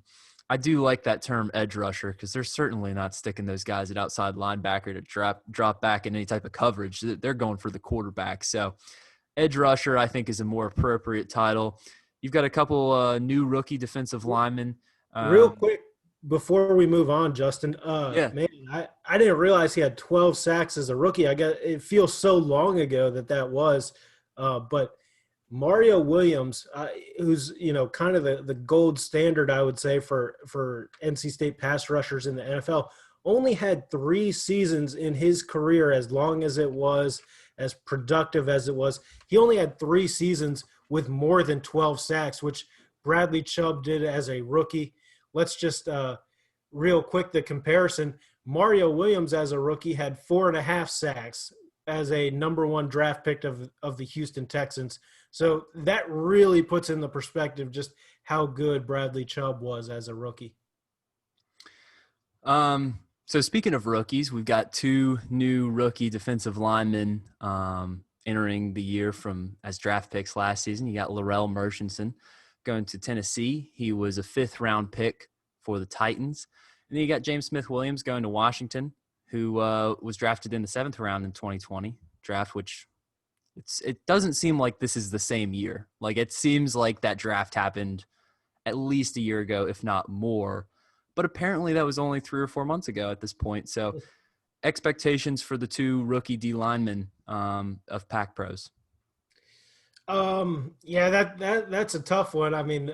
I do like that term edge rusher, because they're certainly not sticking those guys at outside linebacker to drop back in any type of coverage. They're going for the quarterback. So edge rusher, I think, is a more appropriate title. You've got a couple new rookie defensive linemen. Real quick, before we move on, Justin, man, I didn't realize he had 12 sacks as a rookie. It feels so long ago that was, but Mario Williams, who's kind of the gold standard, I would say, for NC State pass rushers in the NFL, only had 3 seasons in his career, as long as it was, as productive as it was. He only had 3 seasons with more than 12 sacks, which Bradley Chubb did as a rookie. Let's just real quick, the comparison. Mario Williams as a rookie had 4.5 sacks as a number 1 draft pick of the Houston Texans. So that really puts in the perspective just how good Bradley Chubb was as a rookie. So speaking of rookies, we've got 2 new rookie defensive linemen entering the year as draft picks last season. You got Laurel Murchison going to Tennessee. He was a 5th-round pick for the Titans. And then you got James Smith-Williams going to Washington, who was drafted in the 7th round in 2020 draft, which it doesn't seem like this is the same year. Like, it seems like that draft happened at least a year ago, if not more. But apparently that was only 3 or 4 months ago at this point. So expectations for the two rookie D linemen of Pac Pros. Yeah, that's a tough one. I mean,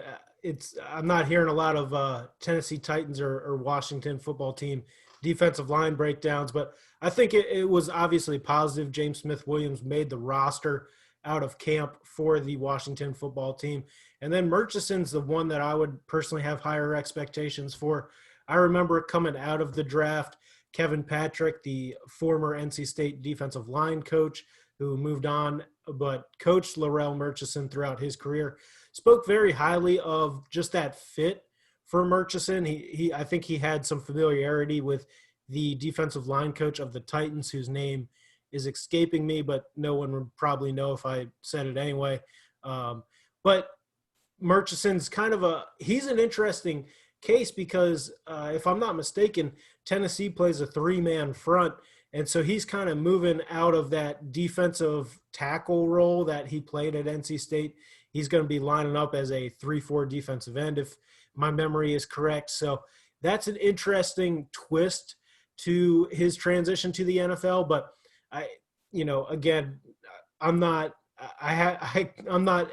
I'm not hearing a lot of Tennessee Titans or Washington football team defensive line breakdowns, but I think it was obviously positive. James Smith-Williams made the roster out of camp for the Washington football team. And then Murchison's the one that I would personally have higher expectations for. I remember coming out of the draft, Kevin Patrick, the former NC State defensive line coach who moved on but coached Laurel Murchison throughout his career, spoke very highly of just that fit for Murchison. I think he had some familiarity with the defensive line coach of the Titans, whose name is escaping me, but no one would probably know if I said it anyway. But Murchison's he's an interesting case because if I'm not mistaken, Tennessee plays a 3-man front. And so he's kind of moving out of that defensive tackle role that he played at NC State. He's going to be lining up as a 3-4 defensive end, if my memory is correct. So that's an interesting twist to his transition to the NFL. But I'm not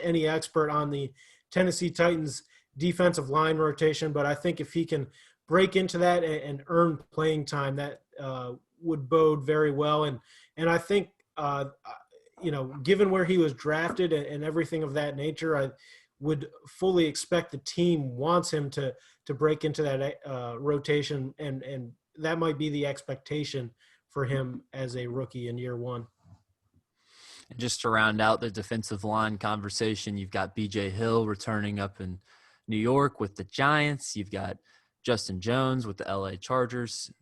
any expert on the Tennessee Titans defensive line rotation, but I think if he can break into that and earn playing time, that would bode very well. And I think, given where he was drafted and everything of that nature, I would fully expect the team wants him to break into that rotation. And that might be the expectation for him as a rookie in year one. And just to round out the defensive line conversation, you've got B.J. Hill returning up in New York with the Giants. You've got Justin Jones with the L.A. Chargers,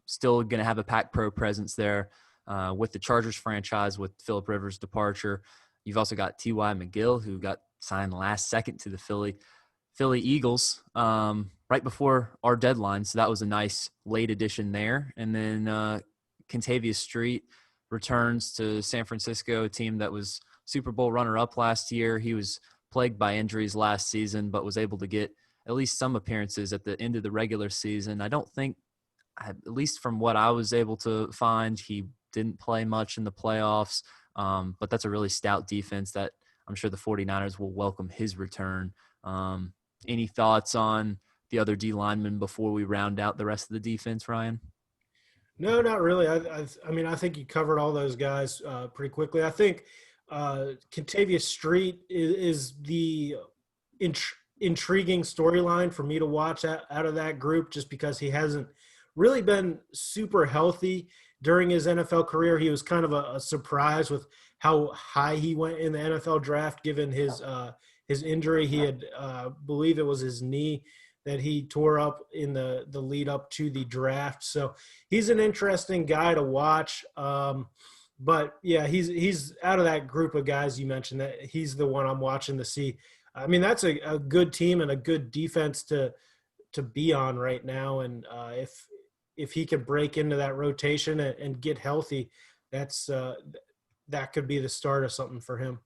still going to have a Pac Pro presence there with the Chargers franchise with Phillip Rivers' departure. You've also got T.Y. McGill, who got signed last second to the Philly Eagles right before our deadline. So that was a nice late addition there. And then Kentavious Street returns to San Francisco, a team that was Super Bowl runner-up last year. He was plagued by injuries last season, but was able to get at least some appearances at the end of the regular season. I don't think, at least from what I was able to find, he didn't play much in the playoffs, but that's a really stout defense that I'm sure the 49ers will welcome his return. Any thoughts on the other D linemen before we round out the rest of the defense, Ryan? No, not really. I think you covered all those guys pretty quickly. I think Kentavious Street is the intriguing storyline for me to watch out of that group, just because he hasn't really been super healthy during his NFL career. He was kind of a surprise with how high he went in the NFL draft, given his injury. He had, believe it was his knee that he tore up in the lead up to the draft. So he's an interesting guy to watch. But yeah, he's out of that group of guys you mentioned, that he's the one I'm watching to see. I mean, that's a good team and a good defense to be on right now. And if he could break into that rotation and get healthy, that could be the start of something for him.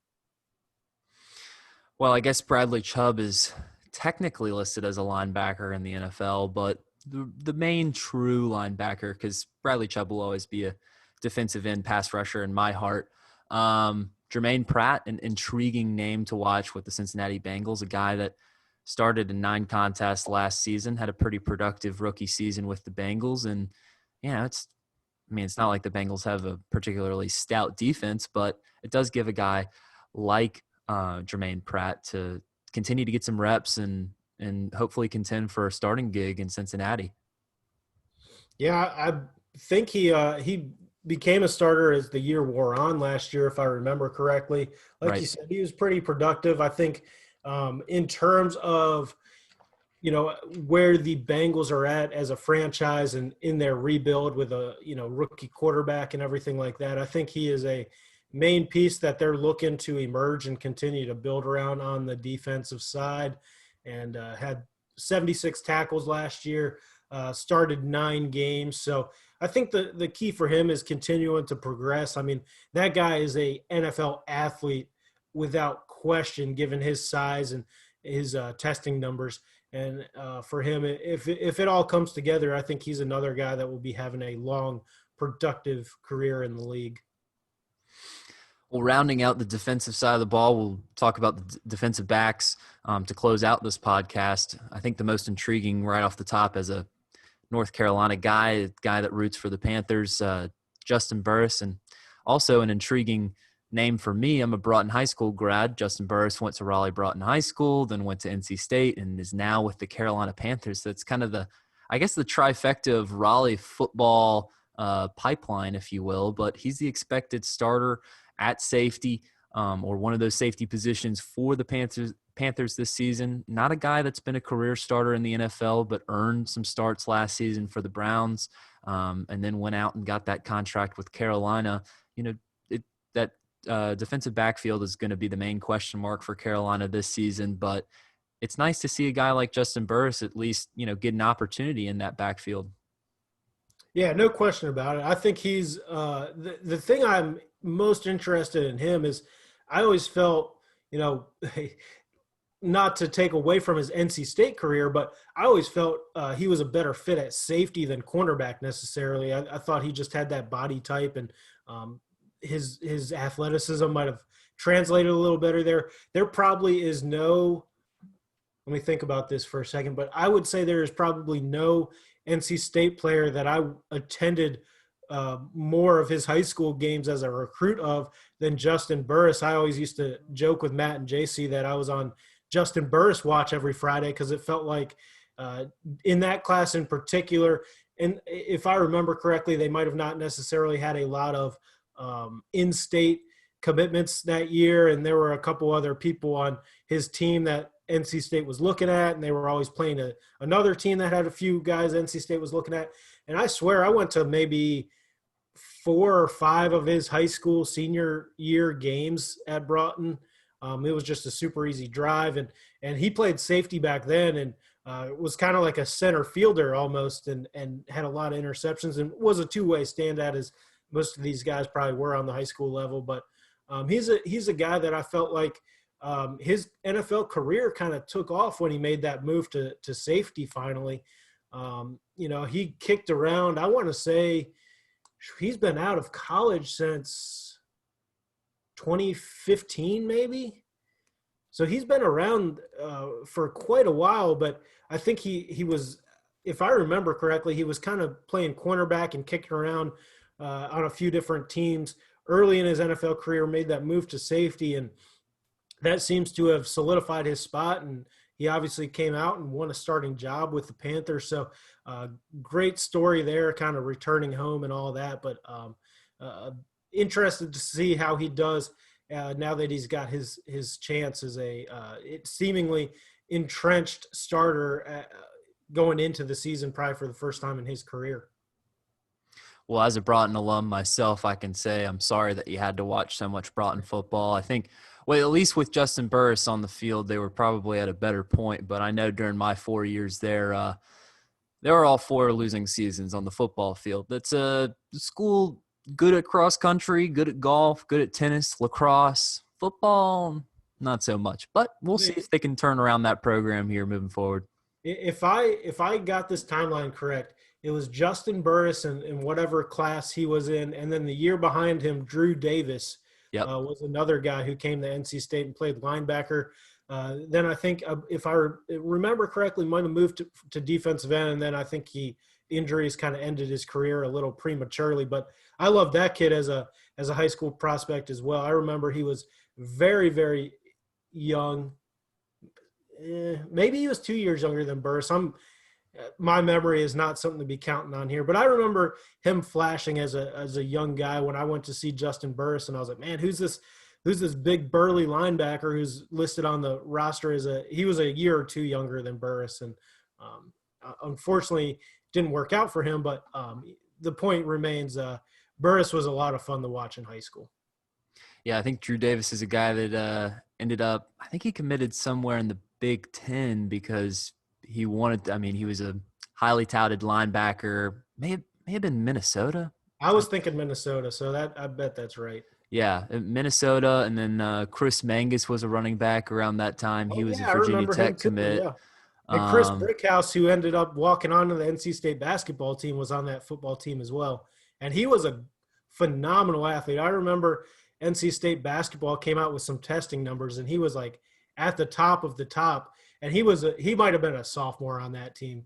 Well, I guess Bradley Chubb is technically listed as a linebacker in the NFL, but the main true linebacker, because Bradley Chubb will always be a defensive end pass rusher in my heart. Jermaine Pratt, an intriguing name to watch with the Cincinnati Bengals, a guy that started in 9 contests last season, had a pretty productive rookie season with the Bengals. And, it's not like the Bengals have a particularly stout defense, but it does give a guy like Jermaine Pratt to continue to get some reps and hopefully contend for a starting gig in Cincinnati. Yeah, I think he became a starter as the year wore on last year, if I remember correctly. Like Right. you said, he was pretty productive. I think in terms of, where the Bengals are at as a franchise and in their rebuild with a, rookie quarterback and everything like that, I think he is a main piece that they're looking to emerge and continue to build around on the defensive side. And had 76 tackles last year, started 9 games. So I think the key for him is continuing to progress. I mean, that guy is a NFL athlete without question, given his size and his testing numbers. And for him, if it all comes together, I think he's another guy that will be having a long, productive career in the league. Well, rounding out the defensive side of the ball, we'll talk about the defensive backs to close out this podcast. I think the most intriguing right off the top as a North Carolina guy, a guy that roots for the Panthers, Juston Burris, and also an intriguing name for me. I'm a Broughton High School grad. Juston Burris went to Raleigh-Broughton High School, then went to NC State, and is now with the Carolina Panthers. So it's kind of the trifecta of Raleigh football pipeline, if you will. But he's the expected starter at safety, or one of those safety positions for the Panthers this season. Not a guy that's been a career starter in the NFL, but earned some starts last season for the Browns, and then went out and got that contract with Carolina. That defensive backfield is going to be the main question mark for Carolina this season, but it's nice to see a guy like Juston Burris at least, get an opportunity in that backfield. Yeah, no question about it. I think he's the thing I'm most interested in him is I always felt, not to take away from his NC State career, but I always felt he was a better fit at safety than cornerback necessarily. I thought he just had that body type, and his athleticism might have translated a little better there. There probably is no – let me think about this for a second, but I would say there is probably no NC State player that I attended more of his high school games as a recruit of than Juston Burris. I always used to joke with Matt and JC that I was on Juston Burris watch every Friday because it felt like in that class in particular, and if I remember correctly, they might have not necessarily had a lot of in-state commitments that year, and there were a couple other people on his team that NC State was looking at, and they were always playing another team that had a few guys NC State was looking at. And I swear I went to maybe 4 or 5 of his high school senior year games at Broughton. It was just a super easy drive, and he played safety back then, and was kind of like a center fielder almost, and had a lot of interceptions and was a two-way standout, as most of these guys probably were on the high school level. But he's a guy that I felt like his NFL career kind of took off when he made that move to safety finally. He kicked around. I want to say he's been out of college since 2015 maybe. So he's been around for quite a while, but I think he was, if I remember correctly, he was kind of playing cornerback and kicking around on a few different teams early in his NFL career, made that move to safety, and that seems to have solidified his spot, and he obviously came out and won a starting job with the Panthers. So great story there, kind of returning home and all that, but interested to see how he does now that he's got his chance as a seemingly entrenched starter going into the season, probably for the first time in his career. Well, as a Broughton alum myself, I can say I'm sorry that you had to watch so much Broughton football. I think, well, at least with Juston Burris on the field, they were probably at a better point. But I know during my 4 years there were all 4 losing seasons on the football field. That's a school good at cross country, good at golf, good at tennis, lacrosse, football, not so much. But we'll see if they can turn around that program here moving forward. If I got this timeline correct, it was Juston Burris in whatever class he was in, and then the year behind him, Drew Davis was another guy who came to NC State and played linebacker. Then I think, if I remember correctly, might have moved to defensive end, and then I think injuries kind of ended his career a little prematurely. But I love that kid as a high school prospect as well. I remember he was very, very young. Maybe he was 2 years younger than Burris. My memory is not something to be counting on here, but I remember him flashing as a young guy when I went to see Juston Burris, and I was like, man, who's this big burly linebacker who's listed on the roster he was a year or 2 younger than Burris, and unfortunately didn't work out for him. But the point remains, Burris was a lot of fun to watch in high school. Yeah, I think Drew Davis is a guy that ended up, I think he committed somewhere in the Big Ten because he was a highly touted linebacker. May have been Minnesota. I was thinking Minnesota, so I bet that's right. Yeah, Minnesota, and then Chris Mangus was a running back around that time. He was a I Virginia remember him Tech too. commit. Yeah. And Chris Brickhouse, who ended up walking onto the NC State basketball team, was on that football team as well. And he was a phenomenal athlete. I remember NC State basketball came out with some testing numbers, and he was like at the top of the top. And he might have been a sophomore on that team.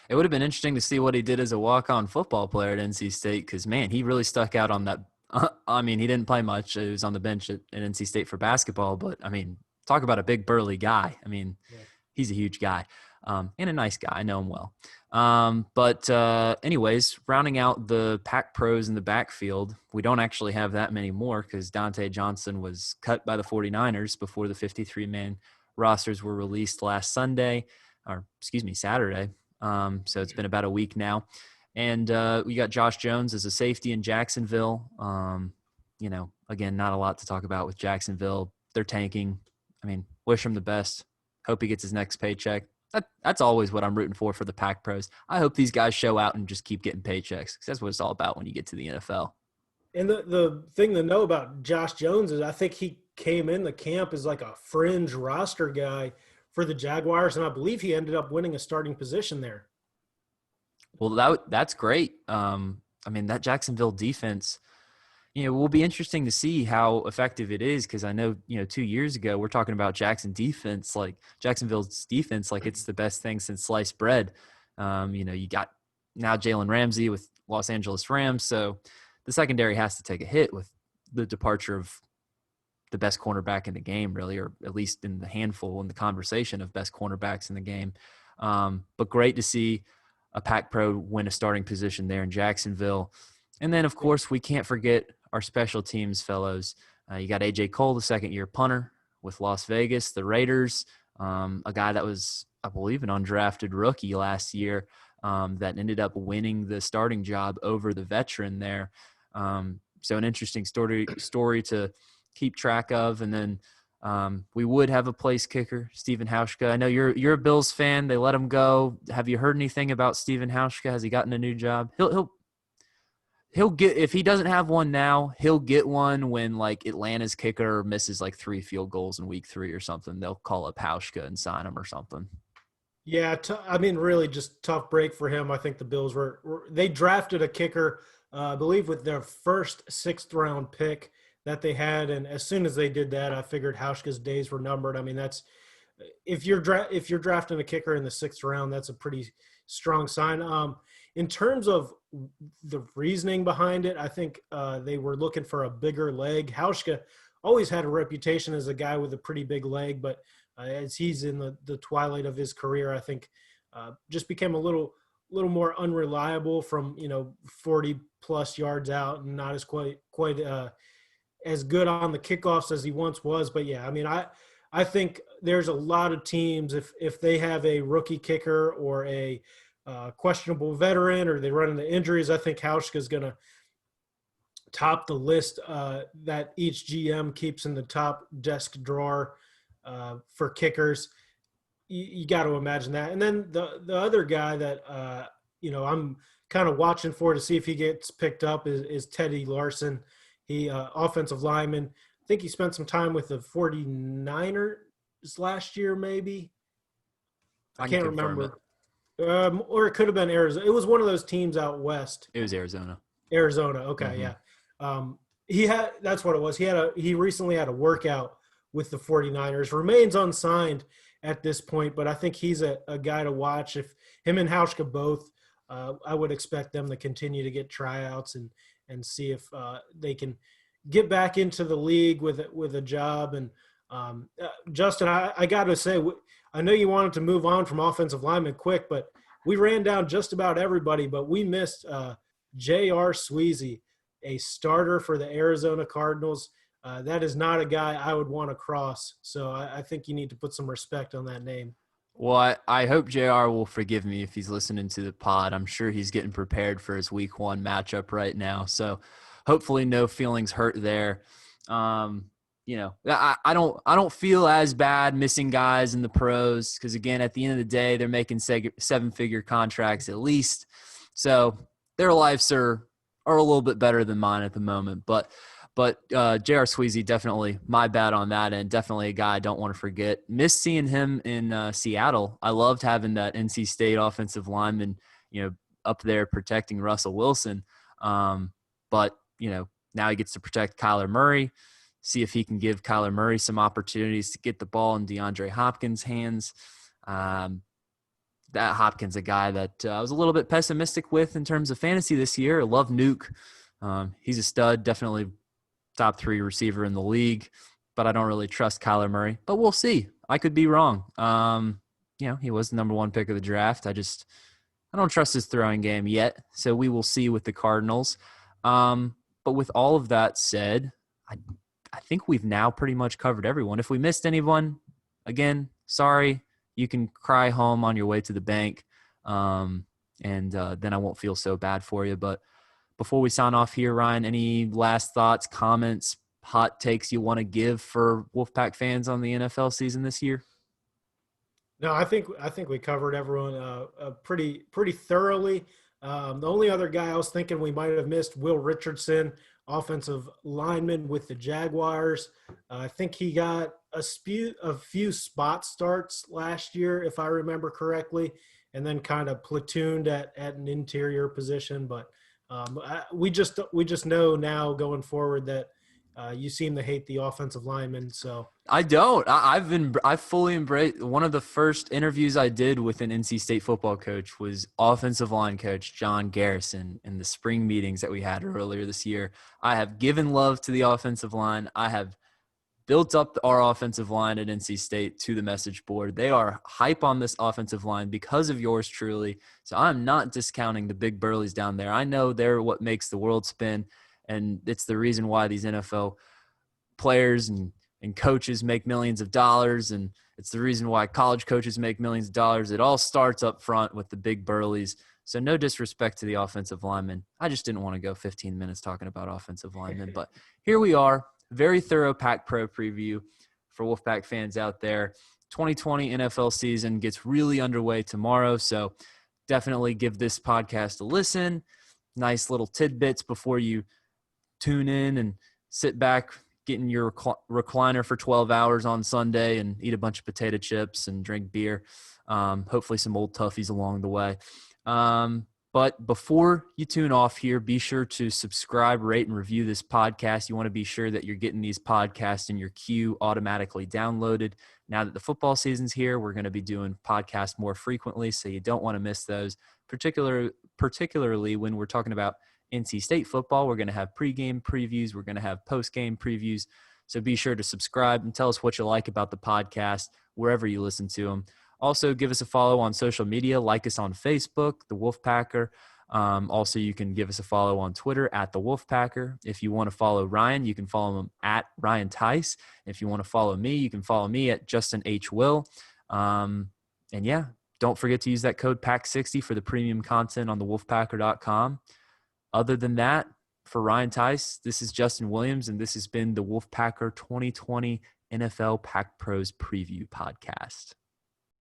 It would have been interesting to see what he did as a walk-on football player at NC State because, man, he really stuck out on that. I mean, he didn't play much. He was on the bench at NC State for basketball. But, I mean, talk about a big burly guy. I mean, He's a huge guy and a nice guy. I know him well. Anyways, rounding out the Pac pros in the backfield, we don't actually have that many more because Dante Johnson was cut by the 49ers before the 53-man rosters were released last Saturday. So it's been about a week now. And we got Josh Jones as a safety in Jacksonville. Again, not a lot to talk about with Jacksonville. They're tanking. I mean, wish him the best. Hope he gets his next paycheck. That's always what I'm rooting for the Pac pros. I hope these guys show out and just keep getting paychecks because that's what it's all about when you get to the NFL. And the thing to know about Josh Jones is I think he came in the camp as like a fringe roster guy for the Jaguars, and I believe he ended up winning a starting position there. Well, that's great. That Jacksonville defense, it will be interesting to see how effective it is because I know, 2 years ago we're talking about Jacksonville's defense like it's the best thing since sliced bread. You got now Jalen Ramsey with Los Angeles Rams, so the secondary has to take a hit with the departure of the best cornerback in the game, really, or at least in the handful in the conversation of best cornerbacks in the game. But great to see a Pac Pro win a starting position there in Jacksonville. And then, of course, we can't forget our special teams fellows. You got A.J. Cole, the second-year punter with Las Vegas, the Raiders, a guy that was, I believe, an undrafted rookie last year that ended up winning the starting job over the veteran there. So an interesting story to keep track of. And then we would have a place kicker, Stephen Hauschka. I know you're a Bills fan. They let him go. Have you heard anything about Stephen Hauschka? Has he gotten a new job? He'll get, if he doesn't have one now, he'll get one when like Atlanta's kicker misses like 3 field goals in week 3 or something. They'll call up Hauschka and sign him or something. Yeah, really just tough break for him. I think the Bills they drafted a kicker, I believe, with their first 6th round pick that they had, and as soon as they did that, I figured Hauschka's days were numbered. I mean, that's if you're drafting a kicker in the 6th round, that's a pretty strong sign. In terms of the reasoning behind it, I think they were looking for a bigger leg. Hauschka always had a reputation as a guy with a pretty big leg, but as he's in the twilight of his career, I think just became a little more unreliable from 40 plus yards out and not as quite as good on the kickoffs as he once was. But yeah, I mean, I think there's a lot of teams if they have a rookie kicker or a questionable veteran or they run into injuries, I think Hauschka is going to top the list that each GM keeps in the top desk drawer for kickers. You got to imagine that. And then the other guy that, I'm kind of watching for to see if he gets picked up is Teddy Larson. He offensive lineman. I think he spent some time with the 49ers last year, maybe. I can't remember. Or it could have been Arizona. It was one of those teams out west. It was Arizona. Okay, yeah. That's what it was. He recently had a workout with the 49ers. Remains unsigned at this point, but I think he's a guy to watch. If him and Hauschka both, I would expect them to continue to get tryouts and see if they can get back into the league with a job. And Justin, I got to say, I know you wanted to move on from offensive linemen quick, but we ran down just about everybody, but we missed J.R. Sweezy, a starter for the Arizona Cardinals. That is not a guy I would want to cross. So I think you need to put some respect on that name. Well, I hope JR will forgive me if he's listening to the pod. I'm sure he's getting prepared for his week 1 matchup right now. So hopefully no feelings hurt there. I don't feel as bad missing guys in the pros because, again, at the end of the day, they're making 7-figure contracts at least. So their lives are are a little bit better than mine at the moment. But J.R. Sweezy, definitely my bad on that, and definitely a guy I don't want to forget. Missed seeing him in Seattle. I loved having that NC State offensive lineman, up there protecting Russell Wilson. But now he gets to protect Kyler Murray, see if he can give Kyler Murray some opportunities to get the ball in DeAndre Hopkins' hands. That Hopkins, a guy that I was a little bit pessimistic with in terms of fantasy this year. I love Nuke. He's a stud, definitely top 3 receiver in the league, but I don't really trust Kyler Murray. But we'll see. I could be wrong. He was the number 1 pick of the draft. I don't trust his throwing game yet, so we will see with the Cardinals. But with all of that said, I think we've now pretty much covered everyone. If we missed anyone, again, sorry. You can cry home on your way to the bank, and then I won't feel so bad for you. But before we sign off here, Ryan, any last thoughts, comments, hot takes you want to give for Wolfpack fans on the NFL season this year? No, I think we covered everyone pretty thoroughly. The only other guy I was thinking we might have missed, Will Richardson, offensive lineman with the Jaguars. I think he got a few spot starts last year, if I remember correctly, and then kind of platooned at an interior position. But we just know now going forward that you seem to hate the offensive linemen. So I don't. I've fully embraced. One of the first interviews I did with an NC State football coach was offensive line coach John Garrison in the spring meetings that we had earlier this year. I have given love to the offensive line. I have built up our offensive line at NC State to the message board. They are hype on this offensive line because of yours truly. So I'm not discounting the big burleys down there. I know they're what makes the world spin, and it's the reason why these NFL players and coaches make millions of dollars, and it's the reason why college coaches make millions of dollars. It all starts up front with the big burleys. So no disrespect to the offensive linemen. I just didn't want to go 15 minutes talking about offensive linemen, but here we are. Very thorough Pack Pro preview for Wolfpack fans out there. 2020 NFL season gets really underway tomorrow, so definitely give this podcast a listen. Nice little tidbits before you tune in and sit back, get in your recliner for 12 hours on Sunday and eat a bunch of potato chips and drink beer. Hopefully some Old Toughies along the way. But before you tune off here, be sure to subscribe, rate, and review this podcast. You want to be sure that you're getting these podcasts in your queue automatically downloaded. Now that the football season's here, we're going to be doing podcasts more frequently, so you don't want to miss those, particularly when we're talking about NC State football. We're going to have pregame previews. We're going to have postgame previews. So be sure to subscribe and tell us what you like about the podcast wherever you listen to them. Also, give us a follow on social media. Like us on Facebook, The Wolfpacker. Also, you can give us a follow on Twitter at The Wolfpacker. If you want to follow Ryan, you can follow him at Ryan Tice. If you want to follow me, you can follow me at Justin H. Will. And yeah, don't forget to use that code PACK60 for the premium content on thewolfpacker.com. Other than that, for Ryan Tice, this is Justin Williams, and this has been the Wolfpacker 2020 NFL Pack Pros Preview Podcast.